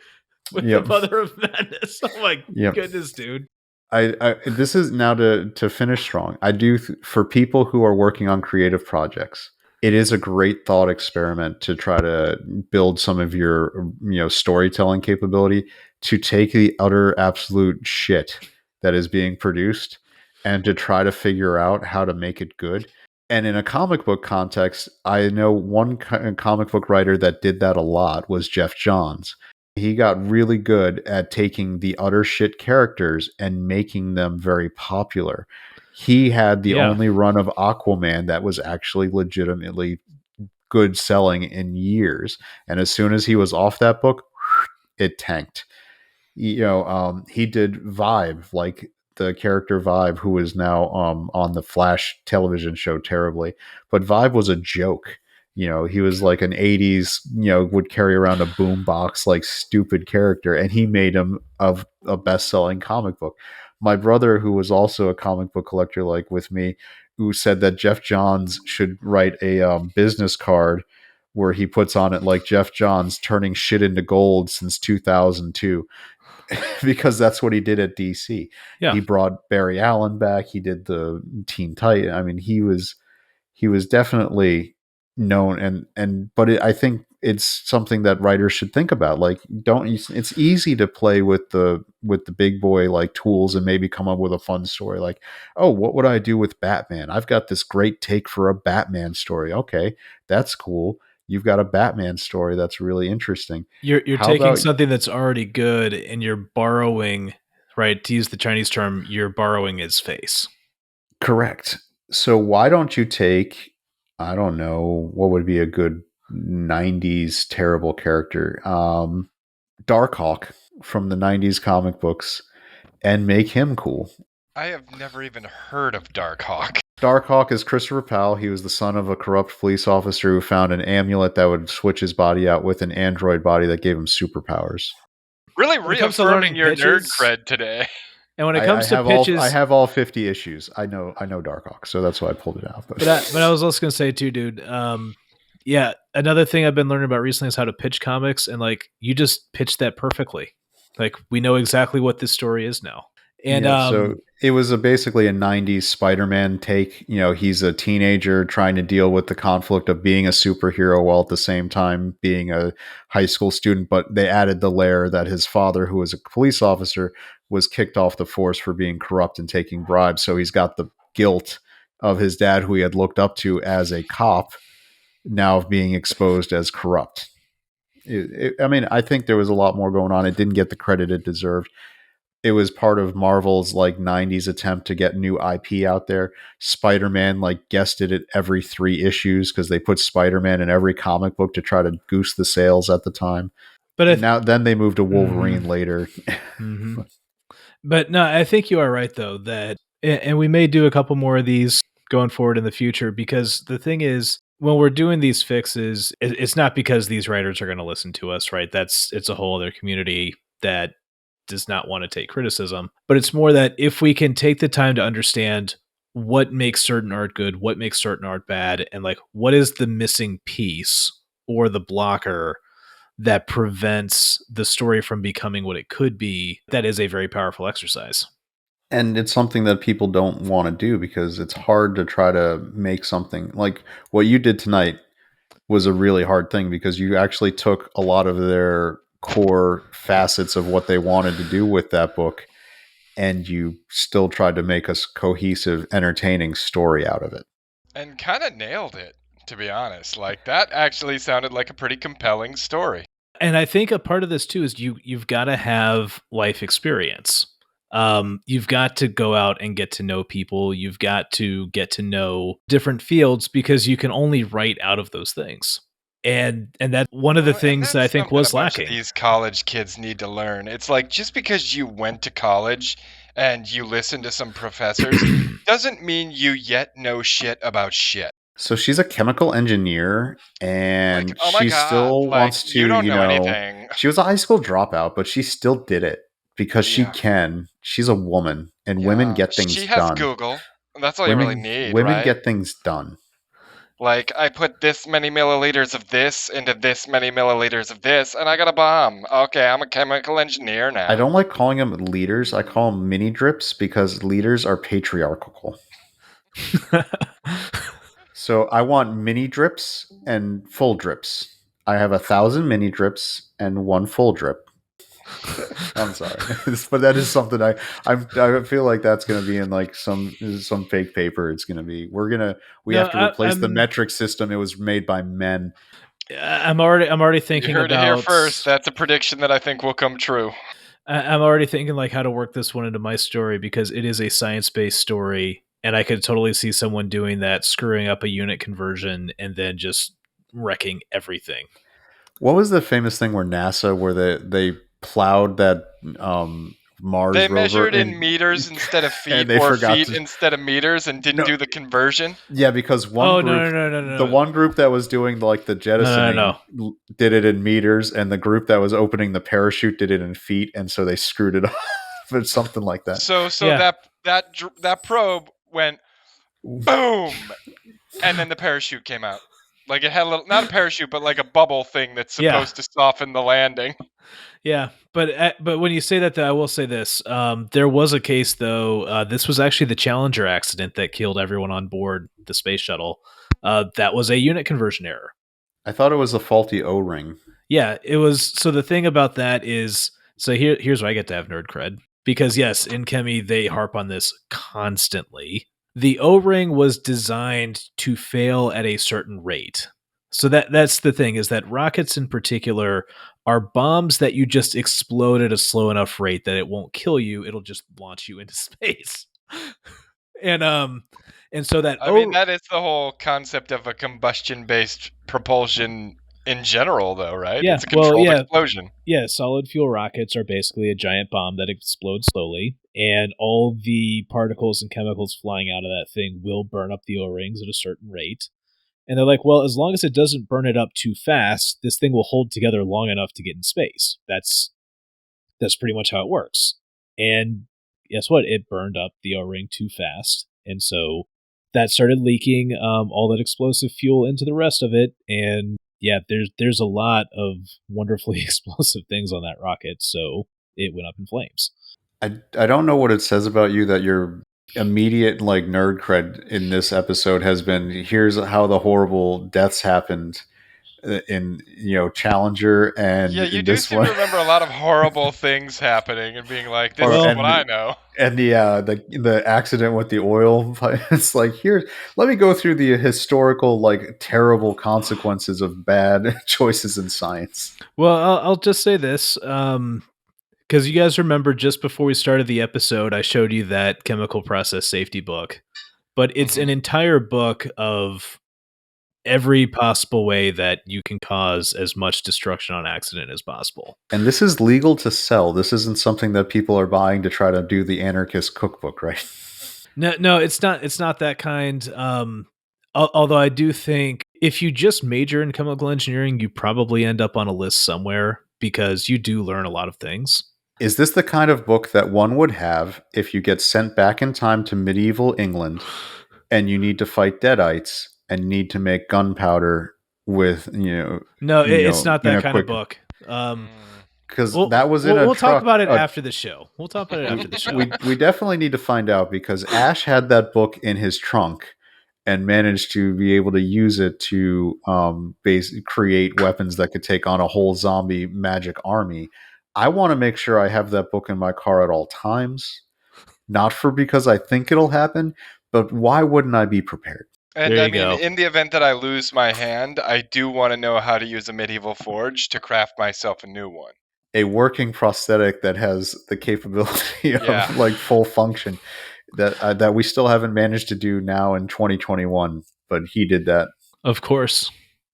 with Yep. the Mother of Madness. Oh my Yep. goodness, dude. I this is now to finish strong. I do for people who are working on creative projects. It is a great thought experiment to try to build some of your storytelling capability, to take the utter absolute shit that is being produced and to try to figure out how to make it good. And in a comic book context, I know one comic book writer that did that a lot was Jeff Johns. He got really good at taking the utter shit characters and making them very popular. He had the only run of Aquaman that was actually legitimately good selling in years. And as soon as he was off that book, it tanked. He did Vibe, like the character Vibe, who is now on the Flash television show terribly. But Vibe was a joke. He was like an 80s, would carry around a boombox, like stupid character, and he made him of a best-selling comic book. My brother, who was also a comic book collector like with me, who said that Jeff Johns should write a business card where he puts on it like Jeff Johns turning shit into gold since 2002. Because that's what he did at DC. Yeah. He brought Barry Allen back. He did the Teen Titan. I mean, he was definitely known, but I think it's something that writers should think about. Like, it's easy to play with the big boy like tools and maybe come up with a fun story. Like, oh, what would I do with Batman? I've got this great take for a Batman story. Okay, that's cool. You've got a Batman story that's really interesting. You're taking something that's already good and you're borrowing, right? To use the Chinese term, you're borrowing his face. Correct. So why don't you take, I don't know, what would be a good 90s terrible character? Darkhawk from the 90s comic books, and make him cool. I have never even heard of Darkhawk. Darkhawk is Christopher Powell. He was the son of a corrupt police officer who found an amulet that would switch his body out with an android body that gave him superpowers. Really reaffirming your nerd cred today. And when it comes to pitches, I have all 50 issues. I know Darkhawk, so that's why I pulled it out. But I was also going to say too, dude. Yeah, another thing I've been learning about recently is how to pitch comics, and like you just pitched that perfectly. Like we know exactly what this story is now. And so it was basically a 90s Spider-Man take. He's a teenager trying to deal with the conflict of being a superhero while at the same time being a high school student. But they added the layer that his father, who was a police officer, was kicked off the force for being corrupt and taking bribes. So he's got the guilt of his dad, who he had looked up to as a cop, now being exposed as corrupt. I think there was a lot more going on. It didn't get the credit it deserved. It was part of Marvel's like 90s attempt to get new IP out there. Spider-Man like guested it every 3 issues because they put Spider-Man in every comic book to try to goose the sales at the time. But then they moved to Wolverine later. Mm-hmm. But no, I think you are right though, that, and we may do a couple more of these going forward in the future, because the thing is, when we're doing these fixes, it's not because these writers are going to listen to us, right? It's a whole other community that does not want to take criticism, but it's more that if we can take the time to understand what makes certain art good, what makes certain art bad, and like what is the missing piece or the blocker that prevents the story from becoming what it could be, that is a very powerful exercise. And it's something that people don't want to do because it's hard to try to make something like what you did tonight was a really hard thing, because you actually took a lot of their core facets of what they wanted to do with that book, and you still tried to make a cohesive, entertaining story out of it. And kind of nailed it, to be honest. Like, that actually sounded like a pretty compelling story. And I think a part of this too is you've got to have life experience. You've got to go out and get to know people. You've got to get to know different fields, because you can only write out of those things. And that's one of the things that I think was lacking. These college kids need to learn. It's like, just because you went to college and you listened to some professors doesn't mean you yet know shit about shit. So she's a chemical engineer, Like, and oh my she God, still like, wants you to, don't know anything. she was a high school dropout, but she still did it because she Yeah. can. She's a woman, and women Yeah. get things She has done. Google. That's all you really Women need, women right? get things done. Like, I put this many milliliters of this into this many milliliters of this, and I got a bomb. Okay, I'm a chemical engineer I now. don't like calling them liters. I call them mini drips because liters are patriarchal. So I want mini drips and full drips. I have 1,000 mini drips and one full drip. I'm sorry, but that is something I feel like that's going to be in like some fake paper. It's going to be we No, have to replace the I'm metric system. It was made by men. I'm already You thinking heard it here about. first. That's a prediction that I think will come true. I'm already thinking like how to work this one into my story because it is a science-based story, and I could totally see someone doing that, screwing up a unit conversion, and then just wrecking everything. What was the famous thing where they plowed that Mars They rover measured in meters instead of and feet, they or forgot feet to instead of meters, and didn't no do the conversion. yeah because Oh no no no no the no one group that was doing like the no no jettisoning no. did it in meters, and the group that was opening the parachute did it in feet, and so they screwed it up. Or something like that. So Yeah that probe went boom, and then the parachute came out. Like, it had a little, not a parachute, but like a bubble thing that's yeah supposed to soften the landing. yeah. But when you say that, though, I will say this: there was a case, though. This was actually the Challenger accident that killed everyone on board the space shuttle. That was a unit conversion error. I thought it was a faulty O-ring. Yeah, it was. So the thing about that is, so here's where I get to have nerd cred because yes, in Chemi they harp on this constantly. The O-ring was designed to fail at a certain rate. So that's the thing is that rockets in particular are bombs that you just explode at a slow enough rate that it won't kill you, it'll just launch you into space. and and so that I mean, that is the whole concept of a combustion-based propulsion in general, though, right? yeah, It's a well, controlled explosion. yeah, solid fuel rockets are basically a giant bomb that explodes slowly, and all the particles and chemicals flying out of that thing will burn up the O-rings at a certain rate. And they're like, well, as long as it doesn't burn it up too fast, this thing will hold together long enough to get in space. That's pretty much how it works. And guess what? It burned up the O-ring too fast, and so that started leaking all that explosive fuel into the rest of it. And yeah, there's a lot of wonderfully explosive things on that rocket, so it went up in flames. I don't know what it says about you that your immediate like nerd cred in this episode has been here's how the horrible deaths happened in Challenger and Yeah, you in do this seem one. to remember a lot of horrible things happening and being like, "This or is Well, what I know." and the accident with the oil. It's like, here, let me go through the historical like terrible consequences of bad choices in science. well, I'll just say this, because you guys remember just before we started the episode, I showed you that chemical process safety book, but it's an Mhm. entire book of every possible way that you can cause as much destruction on accident as possible. And this is legal to sell. This isn't something that people are buying to try to do the anarchist cookbook, right? No, no, it's not. It's not that kind. Although I do think if you just major in chemical engineering, you probably end up on a list somewhere because you do learn a lot of things. Is this the kind of book that one would have if you get sent back in time to medieval England and you need to fight deadites and need to make gunpowder with No, it's not in that a kind of quick, book. Mm. because We'll, that was in we'll a we'll talk truck. about it after the show. We'll talk about it after the show. We definitely need to find out because Ash had that book in his trunk and managed to be able to use it to create weapons that could take on a whole zombie magic army. I want to make sure I have that book in my car at all times, not for because I think it'll happen, but why wouldn't I be prepared? And There I you mean, go. in the event that I lose my hand, I do want to know how to use a medieval forge to craft myself a new one. A working prosthetic that has the capability Yeah. of like full function that we still haven't managed to do now in 2021, but he did that. Of course,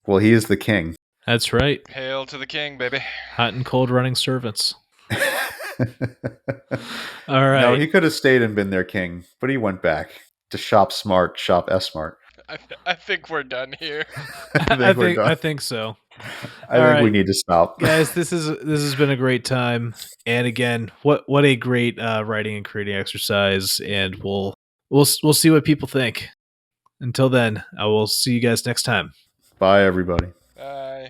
Well, he is the king. that's right. Hail to the king, baby. Hot and cold running servants. All No, right. he could have stayed and been their king, but he went back to shop smart, shop S smart. I think we're done here. I think we're done. I think so. I All think we right. need to stop. Guys, this has been a great time, and again, what a great writing and creating exercise, and we'll see what people think. Until then, I will see you guys next time. Bye, everybody. Bye.